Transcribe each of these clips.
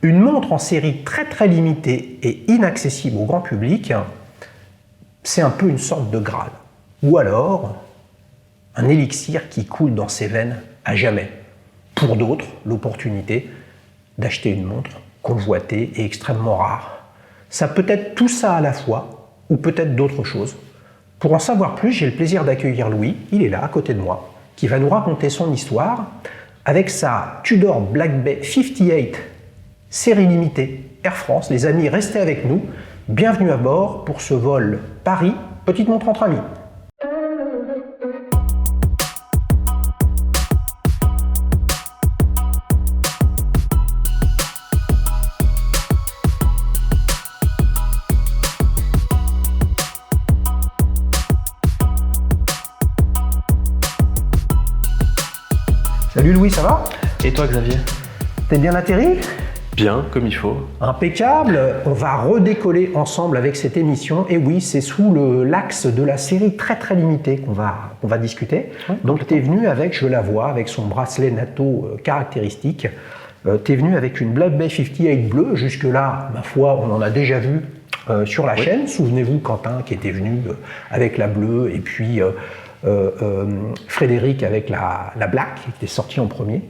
Une montre en série très très limitée et inaccessible au grand public, c'est un peu une sorte de Graal. Ou alors, un élixir qui coule dans ses veines à jamais. Pour d'autres, l'opportunité d'acheter une montre convoitée et extrêmement rare. Ça peut être tout ça à la fois, ou peut-être d'autres choses. Pour en savoir plus, j'ai le plaisir d'accueillir Louis, il est là, à côté de moi, qui va nous raconter son histoire avec sa Tudor Black Bay 58 série limitée Air France. Les amis, restez avec nous. Bienvenue à bord pour ce vol Paris, petite montre entre amis. Salut Louis, ça va? Et toi Xavier? T'es bien atterri? Bien, comme il faut. Impeccable. On va redécoller ensemble avec cette émission. Et oui, c'est sous l'axe de la série très très limitée qu'on va discuter. Ouais, donc tu es venu avec, je la vois, avec son bracelet NATO caractéristique. Tu es venu avec une Black Bay 58 bleue. Jusque-là, ma foi, on en a déjà vu sur la chaîne. Souvenez-vous, Quentin qui était venu avec la bleue et puis Frédéric avec la black qui était sorti en premier.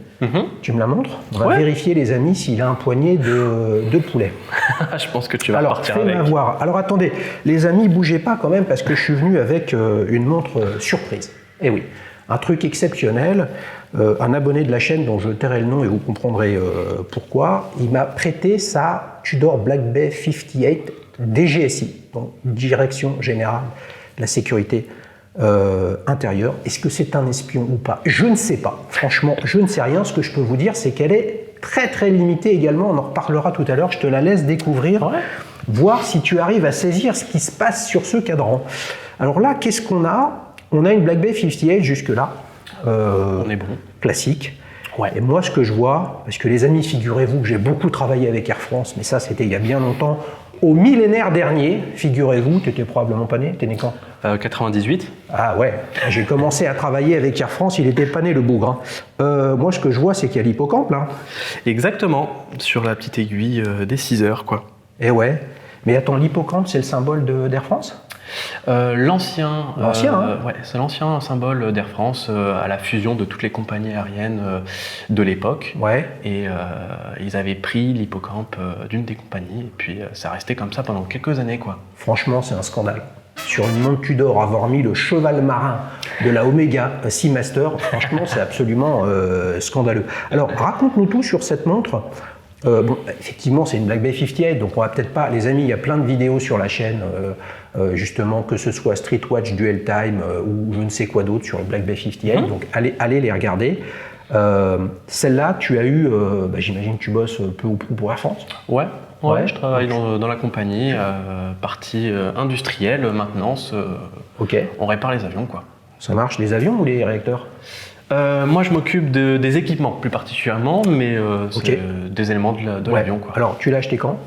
Tu me la montres? On va vérifier les amis s'il a un poignet de poulet. Je pense que tu vas partir avec. Alors, voir. Alors attendez, les amis, bougez pas quand même parce que je suis venu avec une montre surprise. Eh oui, un truc exceptionnel. Un abonné de la chaîne dont je tairai le nom et vous comprendrez pourquoi, il m'a prêté sa Tudor Black Bay 58 DGSI, donc Direction Générale de la Sécurité intérieure. Est-ce que c'est un espion ou pas? Je ne sais pas. Franchement, je ne sais rien. Ce que je peux vous dire, c'est qu'elle est très très limitée également. On en reparlera tout à l'heure. Je te la laisse découvrir, voir si tu arrives à saisir ce qui se passe sur ce cadran. Alors là, qu'est-ce qu'on a? On a une Black Bay 58 jusque-là. On est bon. Classique. Ouais. Et moi, ce que je vois, parce que les amis, figurez-vous que j'ai beaucoup travaillé avec Air France, mais ça, c'était il y a bien longtemps. Au millénaire dernier, figurez-vous, tu étais probablement pas né, t'es né quand? 98. Ah ouais, j'ai commencé à travailler avec Air France, il était pas né le bougre. Moi, ce que je vois, c'est qu'il y a l'hippocampe là. Exactement, sur la petite aiguille des 6 heures, quoi. Eh ouais, mais attends, l'hippocampe, c'est le symbole d'Air France? L'ancien, hein. c'est l'ancien symbole d'Air France à la fusion de toutes les compagnies aériennes de l'époque. Ouais. Et ils avaient pris l'hippocampe d'une des compagnies et puis ça restait comme ça pendant quelques années, quoi. Franchement, c'est un scandale. Sur une montre Tudor, avoir mis le cheval marin de la Omega Seamaster, franchement, c'est absolument scandaleux. Alors, raconte-nous tout sur cette montre. Bon, effectivement, c'est une Black Bay 58, donc on va peut-être pas... Les amis, il y a plein de vidéos sur la chaîne, justement, que ce soit Street Watch, Dual Time ou je ne sais quoi d'autre sur le Black Bay 58, donc allez les regarder. Celle-là, tu as eu, j'imagine que tu bosses peu ou prou pour Air France? Ouais, je travaille dans la compagnie, partie industrielle, maintenance, on répare les avions, quoi. Ça marche, les avions ou les réacteurs? Moi, je m'occupe des équipements plus particulièrement, mais c'est des éléments de l'avion, quoi. Alors, tu l'as acheté quand?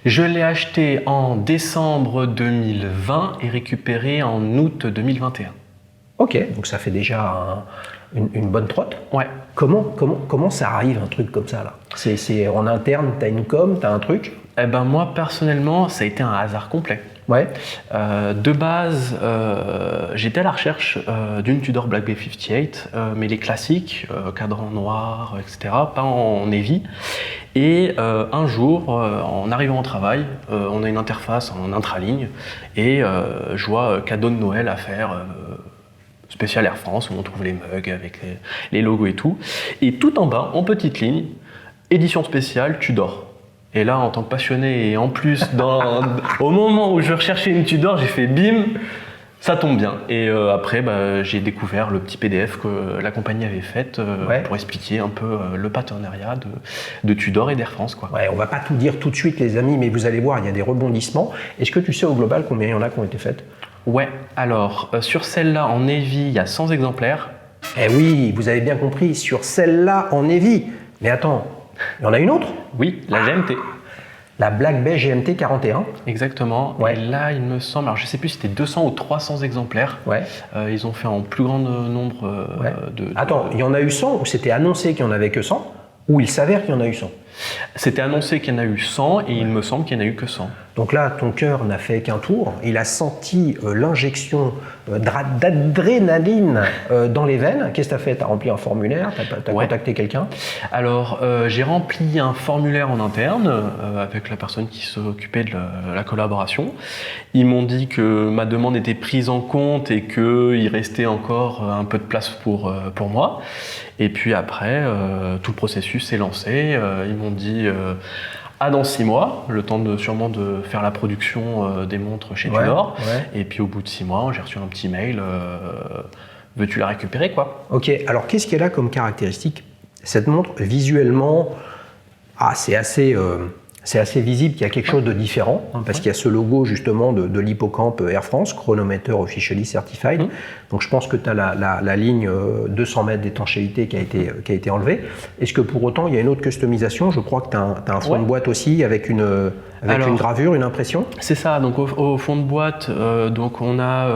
Je l'ai acheté en décembre 2020 et récupéré en août 2021. Ok, donc ça fait déjà une bonne trotte. Ouais. Comment ça arrive un truc comme ça là? C'est en interne, t'as une com, t'as un truc? Eh ben moi, personnellement, ça a été un hasard complet. Ouais. De base, j'étais à la recherche d'une Tudor Black Bay 58, mais les classiques, cadran noir, etc., pas en heavy. Et un jour, en arrivant au travail, on a une interface en intraligne et je vois cadeau de Noël à faire, spécial Air France, où on trouve les mugs avec les logos et tout. Et tout en bas, en petite ligne, édition spéciale Tudor. Et là, en tant que passionné, et en plus, au moment où je recherchais une Tudor, j'ai fait bim, ça tombe bien. Et après, j'ai découvert le petit PDF que la compagnie avait fait pour expliquer un peu le partenariat de Tudor et d'Air France, quoi. Ouais, on va pas tout dire tout de suite, les amis, mais vous allez voir, il y a des rebondissements. Est-ce que tu sais au global combien il y en a qui ont été faites? Ouais, alors, sur celle-là, en Navy, il y a 100 exemplaires. Eh oui, vous avez bien compris, sur celle-là, en Navy. Mais attends, il y en a une autre? Oui, la GMT. La Black Bay GMT 41. Exactement. Ouais. Et là, il me semble, alors je sais plus si c'était 200 ou 300 exemplaires. Ouais. Ils ont fait en plus grand nombre Attends, il y en a eu 100 ou c'était annoncé qu'il n'y en avait que 100? Ou il s'avère qu'il y en a eu 100? C'était annoncé qu'il y en a eu 100 et il me semble qu'il n'y en a eu que 100. Donc là, ton cœur n'a fait qu'un tour. Il a senti l'injection d'adrénaline dans les veines. Qu'est-ce que tu as fait? Tu as rempli un formulaire? Tu as contacté quelqu'un? Alors, j'ai rempli un formulaire en interne avec la personne qui s'occupait de la collaboration. Ils m'ont dit que ma demande était prise en compte et qu'il restait encore un peu de place pour moi. Et puis après, tout le processus s'est lancé. Ils m'ont dit dans 6 mois, le temps sûrement de faire la production des montres chez Tudor. Et puis au bout de 6 mois, j'ai reçu un petit mail, veux-tu la récupérer quoi? Ok, alors qu'est-ce qu'elle a comme caractéristique? Cette montre, visuellement, c'est assez visible qu'il y a quelque chose de différent, parce qu'il y a ce logo justement de l'hippocampe Air France, chronometer officially certified. Donc je pense que tu as la ligne 200 mètres d'étanchéité qui a été enlevée. Est-ce que pour autant il y a une autre customisation? Je crois que tu as un fond de boîte aussi avec une gravure, une impression? C'est ça, donc au fond de boîte, donc on a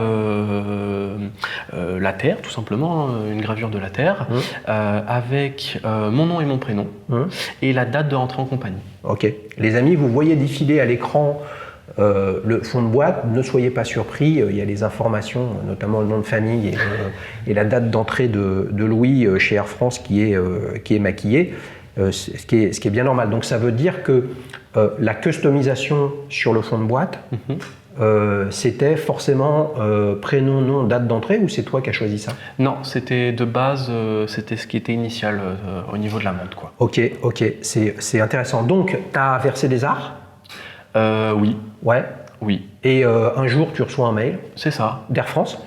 la Terre, tout simplement, une gravure de la Terre, avec mon nom et mon prénom, et la date de rentrée en compagnie. Ok. Les amis, vous voyez défiler à l'écran le fond de boîte, ne soyez pas surpris, il y a les informations, notamment le nom de famille et la date d'entrée de Louis chez Air France qui est maquillée, ce qui est bien normal. Donc ça veut dire que la customisation sur le fond de boîte, c'était forcément prénom, nom, date d'entrée, ou c'est toi qui as choisi ça? Non, c'était de base, c'était ce qui était initial au niveau de la montre, quoi. Ok, c'est intéressant. Donc, tu as versé des arts? Oui. Ouais. Oui. Et un jour, tu reçois un mail? C'est ça. D'Air France?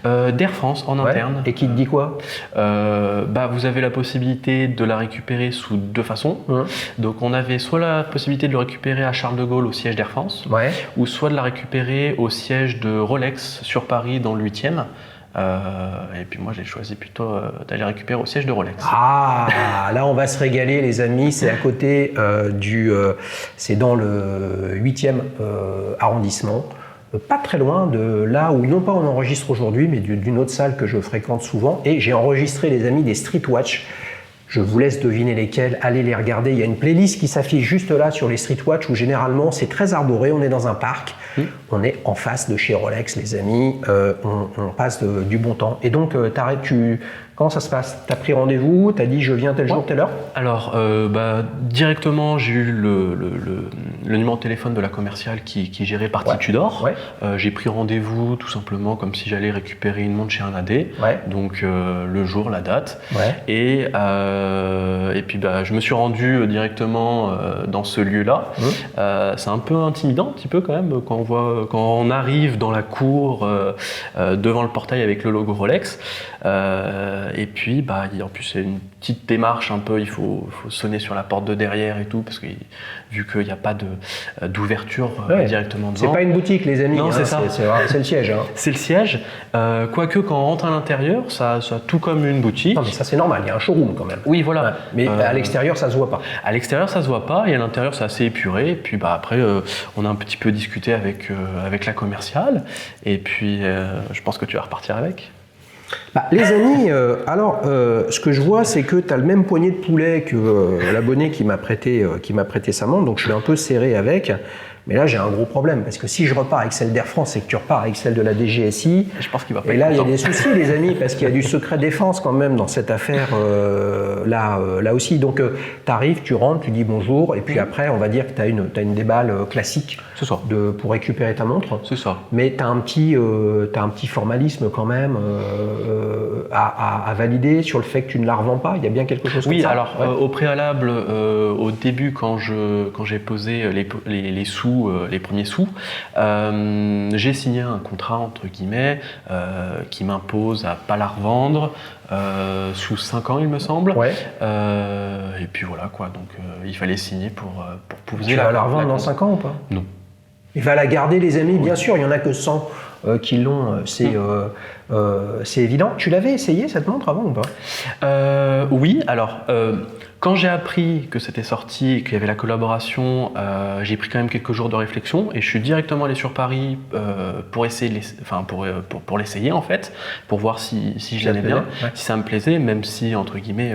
D'Air France, en interne. Et qui te dit quoi? Vous avez la possibilité de la récupérer sous 2 façons. Donc on avait soit la possibilité de le récupérer à Charles de Gaulle au siège d'Air France, ou soit de la récupérer au siège de Rolex sur Paris dans le 8e. Et puis moi j'ai choisi plutôt d'aller récupérer au siège de Rolex. Là on va se régaler les amis, c'est à côté c'est dans le 8e arrondissement, pas très loin de là où non pas on enregistre aujourd'hui, mais d'une autre salle que je fréquente souvent, et j'ai enregistré les amis des Street Watch. Je vous laisse deviner lesquels, allez les regarder. Il y a une playlist qui s'affiche juste là sur les Street Watch où généralement c'est très arboré, on est dans un parc, on est en face de chez Rolex les amis, on passe du bon temps. Et donc comment ça se passe? Tu as pris rendez-vous, tu as dit je viens tel jour, telle heure? Alors directement j'ai eu le numéro de téléphone de la commerciale qui gérait partie Tudor. J'ai pris rendez-vous tout simplement comme si j'allais récupérer une montre chez un AD. Donc le jour, la date. Et puis je me suis rendu directement dans ce lieu-là. C'est un peu intimidant, un petit peu quand même, quand on arrive dans la cour devant le portail avec le logo Rolex. Et puis en plus c'est une petite démarche un peu, il faut sonner sur la porte de derrière et tout, parce que vu qu'il n'y a pas d'ouverture directement devant. C'est pas une boutique les amis, non, c'est ça. C'est le siège. C'est le siège, quoique quand on rentre à l'intérieur, ça tout comme une boutique. Non mais ça c'est normal, il y a un showroom quand même. Oui voilà. Mais à l'extérieur ça se voit pas. À l'extérieur ça se voit pas, et à l'intérieur c'est assez épuré, et puis après on a un petit peu discuté avec la commerciale, et puis je pense que tu vas repartir avec. Les amis, ce que je vois, c'est que tu as le même poignet de poulet que l'abonné qui m'a prêté sa montre, donc je suis un peu serré avec. Mais là, j'ai un gros problème, parce que si je repars avec celle d'Air France et que tu repars avec celle de la DGSI, je pense qu'il va pas et là, il y a des soucis, les amis, parce qu'il y a du secret défense quand même dans cette affaire là aussi. Donc, tu arrives, tu rentres, tu dis bonjour, et puis après, on va dire que tu as une déballe classique pour récupérer ta montre. C'est ça. Mais tu as un petit formalisme quand même à valider sur le fait que tu ne la revends pas. Il y a bien quelque chose comme ça. Oui, alors au préalable, au début, quand j'ai posé les sous, les premiers sous, j'ai signé un contrat entre guillemets qui m'impose à pas la revendre sous 5 ans il me semble. Et puis voilà quoi, donc il fallait signer pour pouvoir. Tu vas la revendre dans 5 ans ou pas? Non. Il va la garder les amis, bien sûr, il n'y en a que 100 qui l'ont, c'est évident. Tu l'avais essayé cette montre avant ou pas? Oui, alors Quand j'ai appris que c'était sorti et qu'il y avait la collaboration, j'ai pris quand même quelques jours de réflexion et je suis directement allé sur Paris pour essayer, pour l'essayer en fait, pour voir si je l'aimais bien, si ça me plaisait, même si entre guillemets,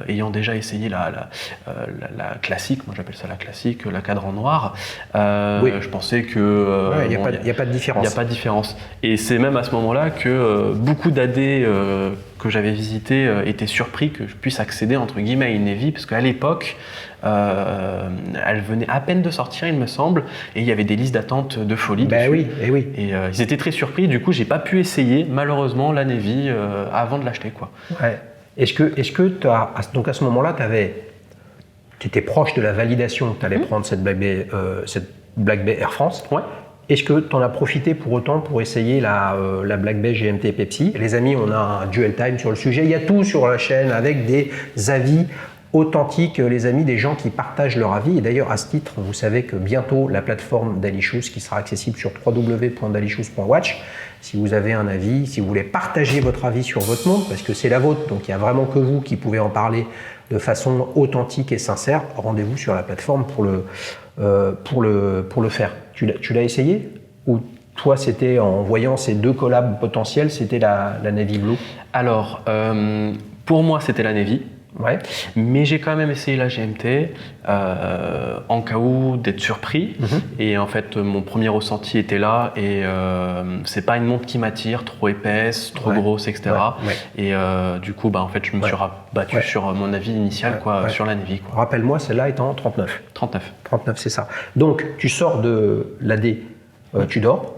ayant déjà essayé la classique, moi j'appelle ça la classique, la cadran noir, je pensais que il n'y a pas de différence. Il n'y a pas de différence. Et c'est même à ce moment-là que beaucoup d'AD que j'avais visité étaient surpris que je puisse accéder entre guillemets à une Navy, parce qu'à l'époque, elle venait à peine de sortir, il me semble, et il y avait des listes d'attente de folie dessus. Et ils étaient très surpris. Du coup, j'ai pas pu essayer malheureusement la Navy avant de l'acheter, quoi. Ouais. Est-ce que donc à ce moment-là, tu étais proche de la validation que tu allais prendre cette Black Bay Air France? Ouais. Est-ce que tu en as profité pour autant pour essayer la Black Bay GMT Pepsi? Les amis, on a un dual time sur le sujet. Il y a tout sur la chaîne avec des avis authentiques, les amis, des gens qui partagent leur avis. Et d'ailleurs, à ce titre, vous savez que bientôt, la plateforme Dailyshoes qui sera accessible sur www.dailyshoes.watch. Si vous avez un avis, si vous voulez partager votre avis sur votre monde, parce que c'est la vôtre, donc il n'y a vraiment que vous qui pouvez en parler de façon authentique et sincère, rendez-vous sur la plateforme pour le faire. Tu l'as essayé? Ou toi, c'était en voyant ces deux collabs potentiels, c'était la Navy Blue? Alors, pour moi, c'était la Navy. Ouais. Mais j'ai quand même essayé la GMT en cas où d'être surpris. Et en fait, mon premier ressenti était là. Et c'est pas une montre qui m'attire, trop épaisse, trop grosse, etc. Et du coup, en fait, je me suis rabattu sur mon avis initial, sur la Navy. Rappelle-moi, celle-là est en 39. 39. 39, c'est ça. Donc, tu sors de l'AD Tudor.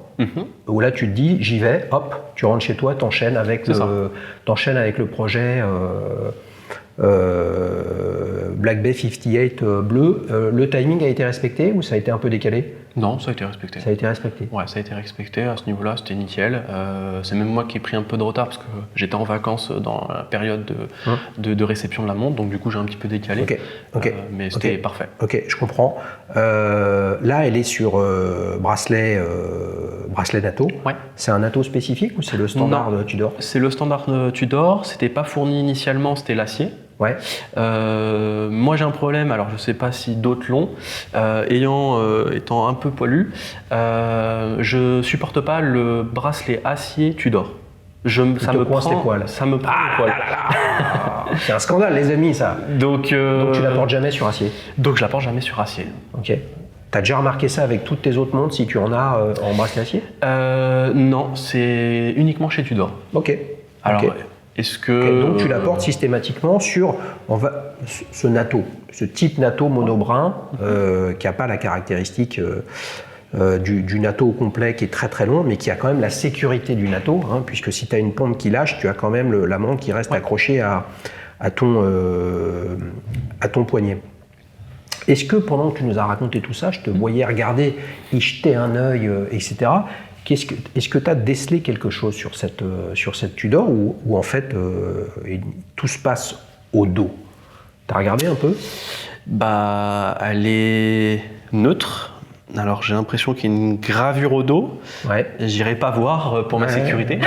Où là, tu te dis, j'y vais, hop, tu rentres chez toi, t'enchaînes avec le projet. Black Bay 58 bleu, le timing a été respecté ou ça a été un peu décalé? Non, ça a été respecté. Ça a été respecté. Ouais, ça a été respecté à ce niveau-là, c'était nickel. C'est même moi qui ai pris un peu de retard parce que j'étais en vacances dans la période de réception de la montre, donc du coup j'ai un petit peu décalé. Mais c'était parfait. Ok, je comprends. Là, elle est sur bracelet NATO. Ouais. C'est un NATO spécifique ou c'est le standard Tudor? C'est le standard Tudor. C'était pas fourni initialement, c'était l'acier. Ouais. Moi j'ai un problème, alors je sais pas si d'autres l'ont, étant un peu poilu, je supporte pas le bracelet acier Tudor. Ça me prend les poils. C'est un scandale, les amis, ça. Donc tu la portes jamais sur acier. Donc je la porte jamais sur acier. Ok. T'as déjà remarqué ça avec toutes tes autres montres si tu en as en bracelet acier? Non, c'est uniquement chez Tudor. Ok. Alors. Est-ce que donc tu la portes systématiquement sur ce NATO, ce type NATO monobrun qui n'a pas la caractéristique du NATO au complet qui est très très long, mais qui a quand même la sécurité du NATO, puisque si tu as une pompe qui lâche, tu as quand même la montre qui reste accrochée à ton poignet. Est-ce que pendant que tu nous as raconté tout ça, je te voyais regarder, y jeter un œil, etc. Est-ce que tu as décelé quelque chose sur cette Tudor ou en fait tout se passe au dos? Tu as regardé un peu? Elle est neutre. Alors j'ai l'impression qu'il y a une gravure au dos. Ouais. J'irai pas voir pour ma sécurité.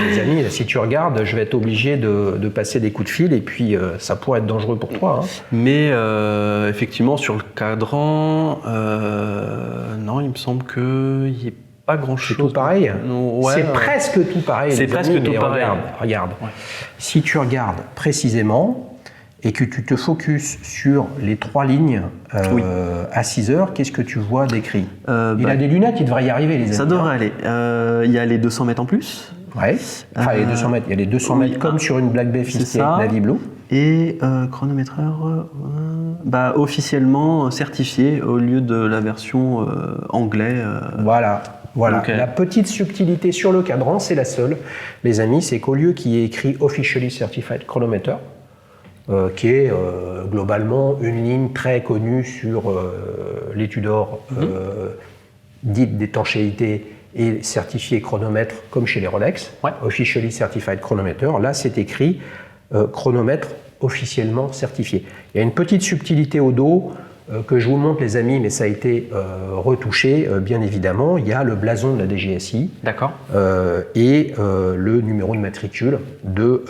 Les amis, si tu regardes, je vais être obligé de passer des coups de fil et puis ça pourrait être dangereux pour toi. Mais effectivement sur le cadran, non, il me semble qu'il y ait pas grand-chose. C'est tout pareil. C'est presque tout pareil. C'est presque tout pareil. Regarde. Ouais. Si tu regardes précisément et que tu te focuses sur les 3 lignes à 6 heures, qu'est-ce que tu vois d'écrit? Il a des lunettes, il devrait y arriver, les amis. Ça devrait aller. Il y a les 200 mètres en plus. Ouais. Enfin, les 200 mètres. Il y a les 200 mètres comme sur une Black Bay 58 Navy Blue. Et chronométreur, officiellement certifié au lieu de la version anglais. Voilà. Donc, la petite subtilité sur le cadran, c'est la seule, les amis, c'est qu'au lieu qu'il y ait écrit Officially Certified Chronometer, qui est globalement une ligne très connue sur les Tudor, dite d'étanchéité et certifié chronomètre comme chez les Rolex, Officially Certified Chronometer. Là, c'est écrit chronomètre officiellement certifié. Il y a une petite subtilité au dos que je vous montre les amis, mais ça a été retouché, bien évidemment. Il y a le blason de la DGSI et le numéro de matricule de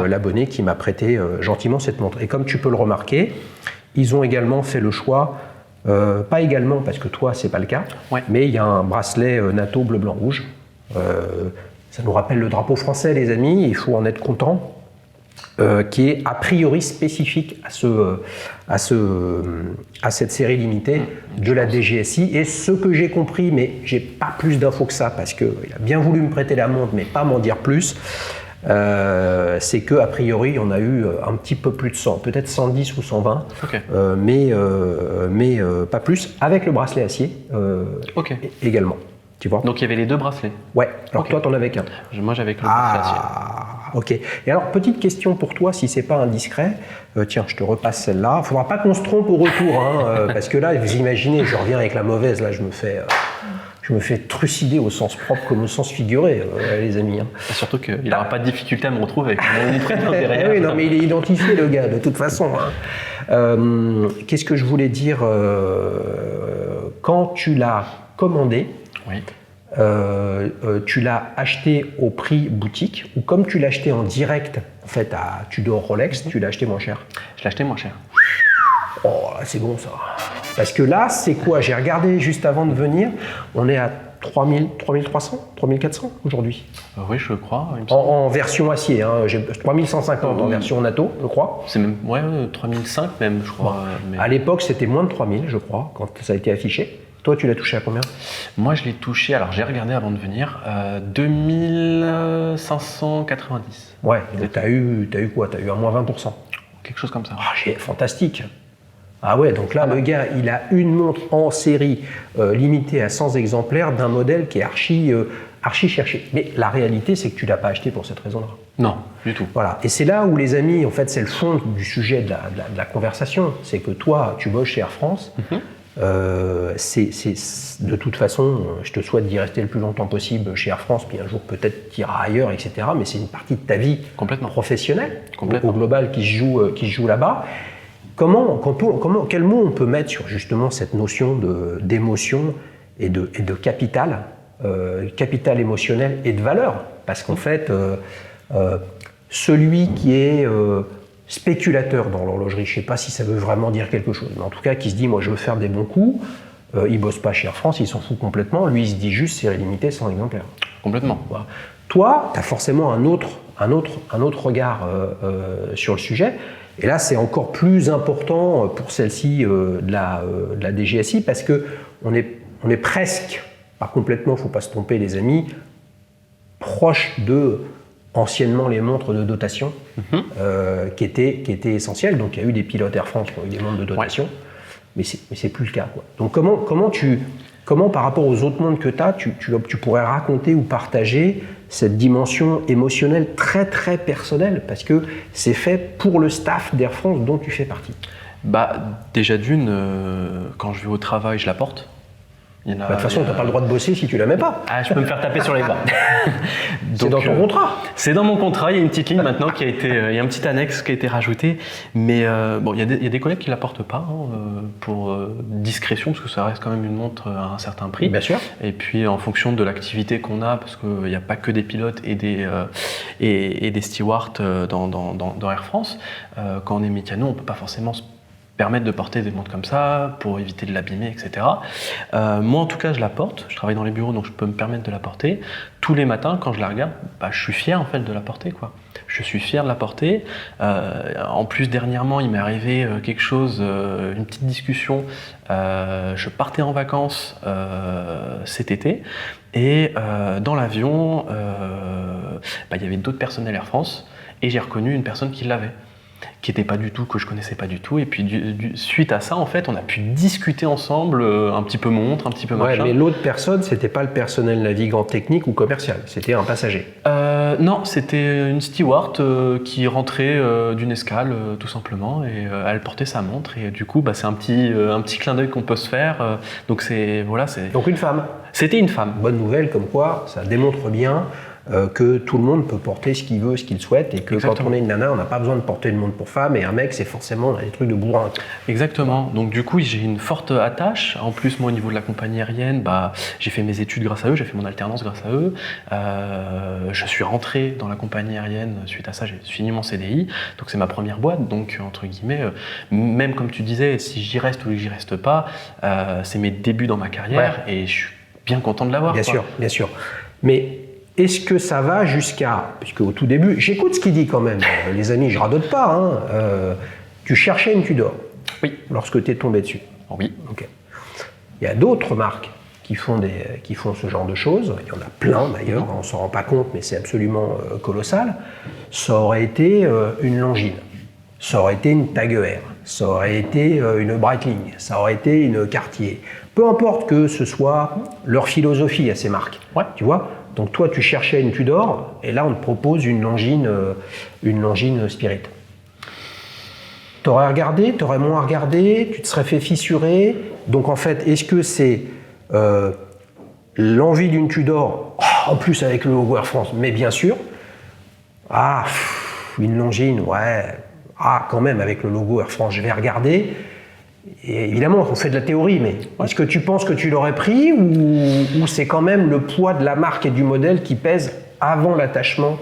l'abonné qui m'a prêté gentiment cette montre. Et comme tu peux le remarquer, ils ont également fait le choix, pas également parce que toi c'est pas le cas, mais il y a un bracelet NATO bleu blanc rouge. Ça nous rappelle le drapeau français, les amis, il faut en être content. Qui est a priori spécifique à cette série limitée de la DGSI. Et ce que j'ai compris, mais j'ai pas plus d'infos que ça, parce qu'il a bien voulu me prêter la montre, mais pas m'en dire plus, c'est qu'a priori, on a eu un petit peu plus de 100, peut-être 110 ou 120, mais pas plus, avec le bracelet acier également. Tu vois. Donc il y avait les deux bracelets. Ouais, alors toi, tu en avais qu'un. Moi, j'avais que le bracelet acier. Ok. Et alors, petite question pour toi, si c'est pas indiscret. Tiens, je te repasse celle-là. Il faudra pas qu'on se trompe au retour, hein, parce que là, vous imaginez, je reviens avec la mauvaise, là, je me fais trucider au sens propre comme au sens figuré, les amis. Hein. Surtout qu'il n'aura pas de difficulté à me retrouver avec mon prénom derrière. Oui, non, mais il est identifié, le gars, de toute façon. Hein. Qu'est-ce que je voulais dire quand tu l'as commandé, tu l'as acheté au prix boutique ou comme tu l'as acheté en direct en fait à Tudor Rolex, tu l'as acheté moins cher? Je l'ai acheté moins cher. Oh, c'est bon ça. Parce que là, c'est quoi? J'ai regardé juste avant de venir, on est à 3000, 3300, 3400 aujourd'hui. Oui, je crois. En version acier, hein. J'ai 3150 en version NATO, je crois. C'est même 3005 même, je crois. Mais... À l'époque, c'était moins de 3000, je crois, quand ça a été affiché. Toi, tu l'as touché à combien? Moi, je l'ai touché, alors j'ai regardé avant de venir, 2590. Ouais, donc t'as eu quoi? T'as eu un moins 20%. Quelque chose comme ça. Fantastique. Ah ouais, donc là, le gars, il a une montre en série limitée à 100 exemplaires d'un modèle qui est archi cherché. Mais la réalité, c'est que tu ne l'as pas acheté pour cette raison-là. Non, du tout. Voilà. Et c'est là où, les amis, en fait, c'est le fond du sujet de la conversation. C'est que toi, tu bosses chez Air France. De toute façon, je te souhaite d'y rester le plus longtemps possible chez Air France, puis un jour peut-être tu iras ailleurs, etc. Mais c'est une partie de ta vie professionnelle, au global, qui se joue là-bas. Quel mot on peut mettre sur justement cette notion d'émotion et de capital, capital émotionnel et de valeur? Parce qu'en fait, celui qui est spéculateur dans l'horlogerie, je ne sais pas si ça veut vraiment dire quelque chose, mais en tout cas qui se dit, moi je veux faire des bons coups, il ne bosse pas chez Air France, il s'en fout complètement, lui il se dit juste série limitée 100 exemplaires. Complètement. Voilà. Toi, tu as forcément un autre regard sur le sujet, et là c'est encore plus important pour celle-ci de la DGSI, parce qu'on est presque, pas complètement, il ne faut pas se tromper les amis, proche de anciennement les montres de dotation qui étaient essentielles. Donc il y a eu des pilotes Air France qui ont eu des montres de dotation, mais c'est plus le cas, quoi. Donc comment par rapport aux autres montres que tu pourrais raconter ou partager cette dimension émotionnelle très très personnelle, parce que c'est fait pour le staff d'Air France dont tu fais partie? Déjà d'une, quand je vais au travail, je la porte. De toute façon, tu n'as pas le droit de bosser si tu ne la mets pas. Je peux me faire taper sur les bras. C'est dans ton contrat. C'est dans mon contrat. Il y a une petite ligne maintenant il y a un petit annexe qui a été rajouté. Mais il y a des collègues qui ne la portent pas pour discrétion, parce que ça reste quand même une montre à un certain prix. Bien sûr. Et puis en fonction de l'activité qu'on a, parce qu'il n'y a pas que des pilotes et des stewards dans Air France. Quand on est mécano, on ne peut pas forcément se permettre de porter des montres comme ça pour éviter de l'abîmer, etc. Moi, en tout cas, je la porte. Je travaille dans les bureaux, donc je peux me permettre de la porter. Tous les matins, quand je la regarde, je suis fier en fait de la porter, quoi. Je suis fier de la porter. En plus, dernièrement, il m'est arrivé quelque chose, une petite discussion. Je partais en vacances cet été et dans l'avion, il y avait d'autres personnels Air France et j'ai reconnu une personne qui l'avait, qui n'était pas du tout, que je connaissais pas du tout. Et puis suite à ça, en fait, on a pu discuter ensemble, un petit peu montre, un petit peu machin. Mais l'autre personne, c'était pas le personnel navigant technique ou commercial, c'était un passager. Non, c'était une steward qui rentrait d'une escale, tout simplement, et elle portait sa montre. Et du coup, c'est un petit clin d'œil qu'on peut se faire. Donc une femme. C'était une femme. Bonne nouvelle, comme quoi, ça démontre bien que tout le monde peut porter ce qu'il veut, ce qu'il souhaite, et que Exactement. quand on est une nana, on n'a pas besoin de porter une montre pour femme, et un mec, c'est forcément des trucs de bourrin. Exactement. Donc du coup, j'ai une forte attache. En plus, moi, au niveau de la compagnie aérienne, j'ai fait mes études grâce à eux, j'ai fait mon alternance grâce à eux. Je suis rentré dans la compagnie aérienne suite à ça, j'ai fini mon CDI. Donc c'est ma première boîte. Donc entre guillemets, même comme tu disais, si j'y reste ou que j'y reste pas, c'est mes débuts dans ma carrière et je suis bien content de l'avoir. Bien sûr, bien sûr. Mais est-ce que ça va jusqu'à, puisque au tout début, j'écoute ce qu'il dit quand même, les amis, je radote pas, hein, tu cherchais une Tudor. Oui. Lorsque tu es tombé dessus. Oui. Ok. Il y a d'autres marques qui font ce genre de choses. Il y en a plein d'ailleurs, on ne s'en rend pas compte, mais c'est absolument colossal. Ça aurait été une Longines, ça aurait été une Tag Heuer, ça aurait été une Breitling, ça aurait été une Cartier. Peu importe que ce soit leur philosophie à ces marques. Ouais. Tu vois ? Donc toi, tu cherchais une Tudor, et là, on te propose une Longines Spirit. T'aurais regardé, t'aurais moins regardé, tu te serais fait fissurer. Donc en fait, est-ce que c'est l'envie d'une Tudor, en plus avec le logo Air France, mais bien sûr. Une Longines, ouais. Quand même, avec le logo Air France, je vais regarder. Et évidemment, on fait de la théorie, mais est-ce que tu penses que tu l'aurais pris ou c'est quand même le poids de la marque et du modèle qui pèse avant l'attachement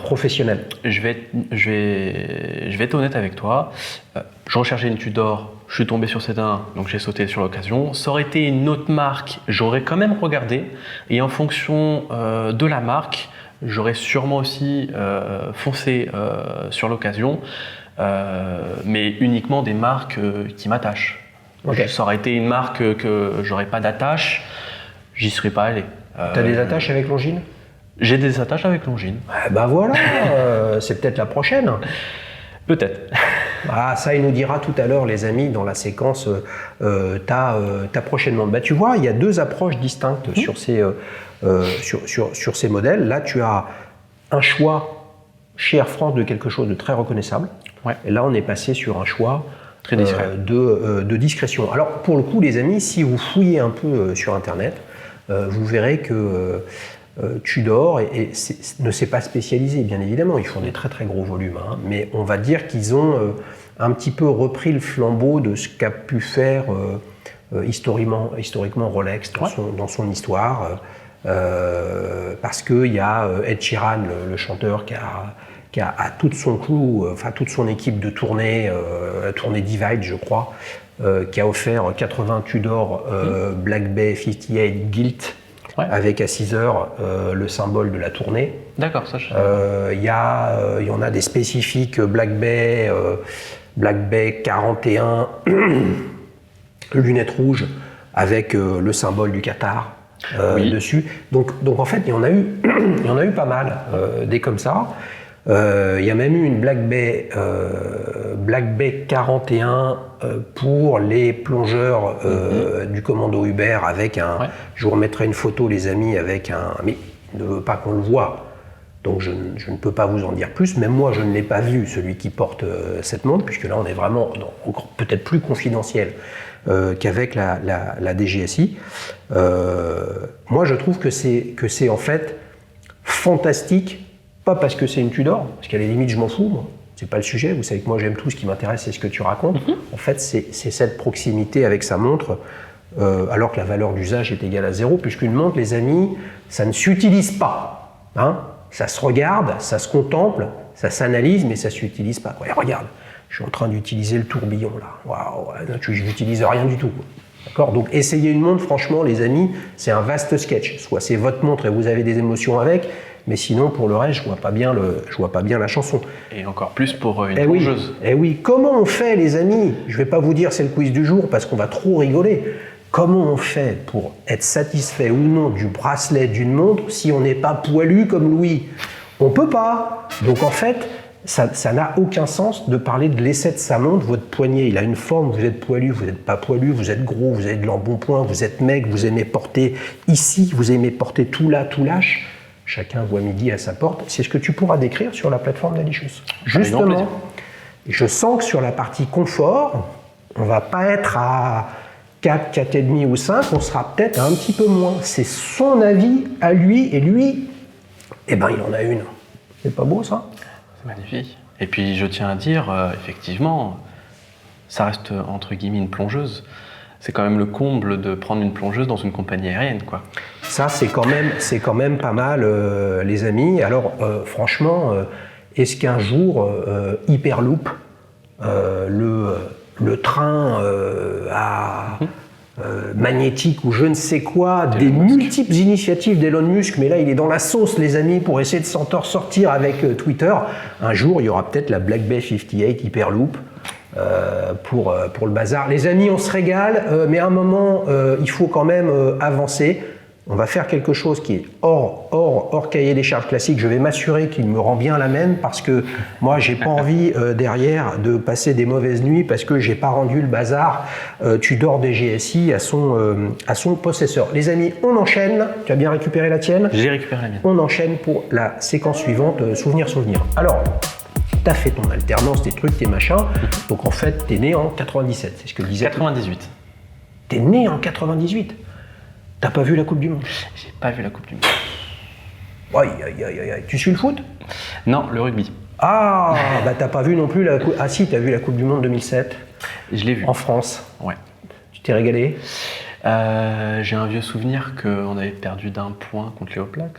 professionnel? Je vais être honnête avec toi. Je recherchais une Tudor, je suis tombé sur C1, donc j'ai sauté sur l'occasion. Ça aurait été une autre marque, j'aurais quand même regardé. Et en fonction de la marque, j'aurais sûrement aussi foncé sur l'occasion. Mais uniquement des marques qui m'attachent. Okay. Ça aurait été une marque que j'aurais pas d'attache, j'y serais pas allé. T'as des attaches avec Longines? J'ai des attaches avec Longines. Ben voilà, c'est peut-être la prochaine. Peut-être. Ça, il nous dira tout à l'heure, les amis, dans la séquence ta prochaine montre. Tu vois, il y a deux approches distinctes sur ces modèles. Là, tu as un choix chez Air France de quelque chose de très reconnaissable. Ouais. Et là, on est passé sur un choix très discret. De discrétion. Alors, pour le coup, les amis, si vous fouillez un peu sur Internet, vous verrez que Tudor ne s'est pas spécialisé, bien évidemment. Ils font des très très gros volumes. Mais on va dire qu'ils ont un petit peu repris le flambeau de ce qu'a pu faire historiquement Rolex dans son histoire. Parce qu'il y a Ed Sheeran, le chanteur, qui a toute son crew, toute son équipe de tournée, la tournée Divide, je crois, qui a offert 80 Tudor Black Bay 58 Gilt, avec à 6 heures le symbole de la tournée. D'accord, ça je sais. Il y en a des spécifiques Black Bay 41, lunettes rouges, avec le symbole du Qatar. Dessus. Donc en fait, il y en a eu pas mal, des comme ça. Il y a même eu une Black Bay 41 pour les plongeurs du commando Uber avec un. Ouais. Je vous remettrai une photo, les amis, avec un. Mais il ne veut pas qu'on le voit. Donc je ne peux pas vous en dire plus. Même moi, je ne l'ai pas vu, celui qui porte cette montre, puisque là, on est vraiment encore peut-être plus confidentiel qu'avec la DGSI. Moi, je trouve que c'est en fait fantastique, pas parce que c'est une Tudor, parce qu'à la limite, je m'en fous, moi. C'est pas le sujet. Vous savez que moi, j'aime tout. Ce qui m'intéresse, c'est ce que tu racontes. En fait, c'est cette proximité avec sa montre, alors que la valeur d'usage est égale à 0, puisqu'une montre, les amis, ça ne s'utilise pas. Ça se regarde, ça se contemple, ça s'analyse, mais ça ne s'utilise pas. Et regarde, je suis en train d'utiliser le tourbillon là. Waouh, je n'utilise rien du tout. D'accord ? Donc essayez une montre, franchement, les amis, c'est un vaste sketch. Soit c'est votre montre et vous avez des émotions avec, mais sinon pour le reste, je vois pas bien la chanson. Et encore plus pour une plongeuse. Oui, comment on fait, les amis ? Je vais pas vous dire c'est le quiz du jour parce qu'on va trop rigoler. Comment on fait pour être satisfait ou non du bracelet d'une montre si on n'est pas poilu comme Louis ? On peut pas. Donc en fait, ça n'a aucun sens de parler de l'essai de sa montre. Votre poignet, il a une forme, vous êtes poilu, vous n'êtes pas poilu, vous êtes gros, vous avez de l'embonpoint, vous êtes mec, vous aimez porter ici, vous aimez porter tout là, tout lâche. Chacun voit midi à sa porte. C'est ce que tu pourras décrire sur la plateforme d'Alicious. Justement, je sens que sur la partie confort, on va pas être à 4, 4,5 ou 5, on sera peut-être un petit peu moins. C'est son avis à lui, et lui, Eh ben, il en a une. C'est pas beau, ça? C'est magnifique. Et puis, je tiens à dire, effectivement, ça reste, entre guillemets, une plongeuse. C'est quand même le comble de prendre une plongeuse dans une compagnie aérienne, quoi. Ça, c'est quand même pas mal, les amis. Alors, franchement, est-ce qu'un jour, Hyperloop, le train magnétique ou je ne sais quoi, des multiples initiatives d'Elon Musk, mais là, il est dans la sauce, les amis, pour essayer de s'en sortir avec Twitter. Un jour, il y aura peut-être la Black Bay 58 Hyperloop. Pour le bazar. Les amis, on se régale, mais à un moment, il faut quand même avancer. On va faire quelque chose qui est hors cahier des charges classique. Je vais m'assurer qu'il me rend bien la même parce que moi, j'ai pas envie derrière de passer des mauvaises nuits parce que j'ai pas rendu le bazar Tudor des GSI à son possesseur. Les amis, on enchaîne. Tu as bien récupéré la tienne? J'ai récupéré la mienne. On enchaîne pour la séquence suivante, souvenir. Alors, t'as fait ton alternance, tes trucs, tes machins. Donc en fait, t'es né en 97, c'est ce que je disais. 98. T'es né en 98. T'as pas vu la Coupe du Monde? J'ai pas vu la Coupe du Monde. Aïe. Tu suis le foot? Non, le rugby. Ah, bah t'as pas vu non plus la Coupe... Ah si, t'as vu la Coupe du Monde 2007. Je l'ai vu. En France. Ouais. Tu t'es régalé? J'ai un vieux souvenir qu'on avait perdu d'1 point contre les All Blacks.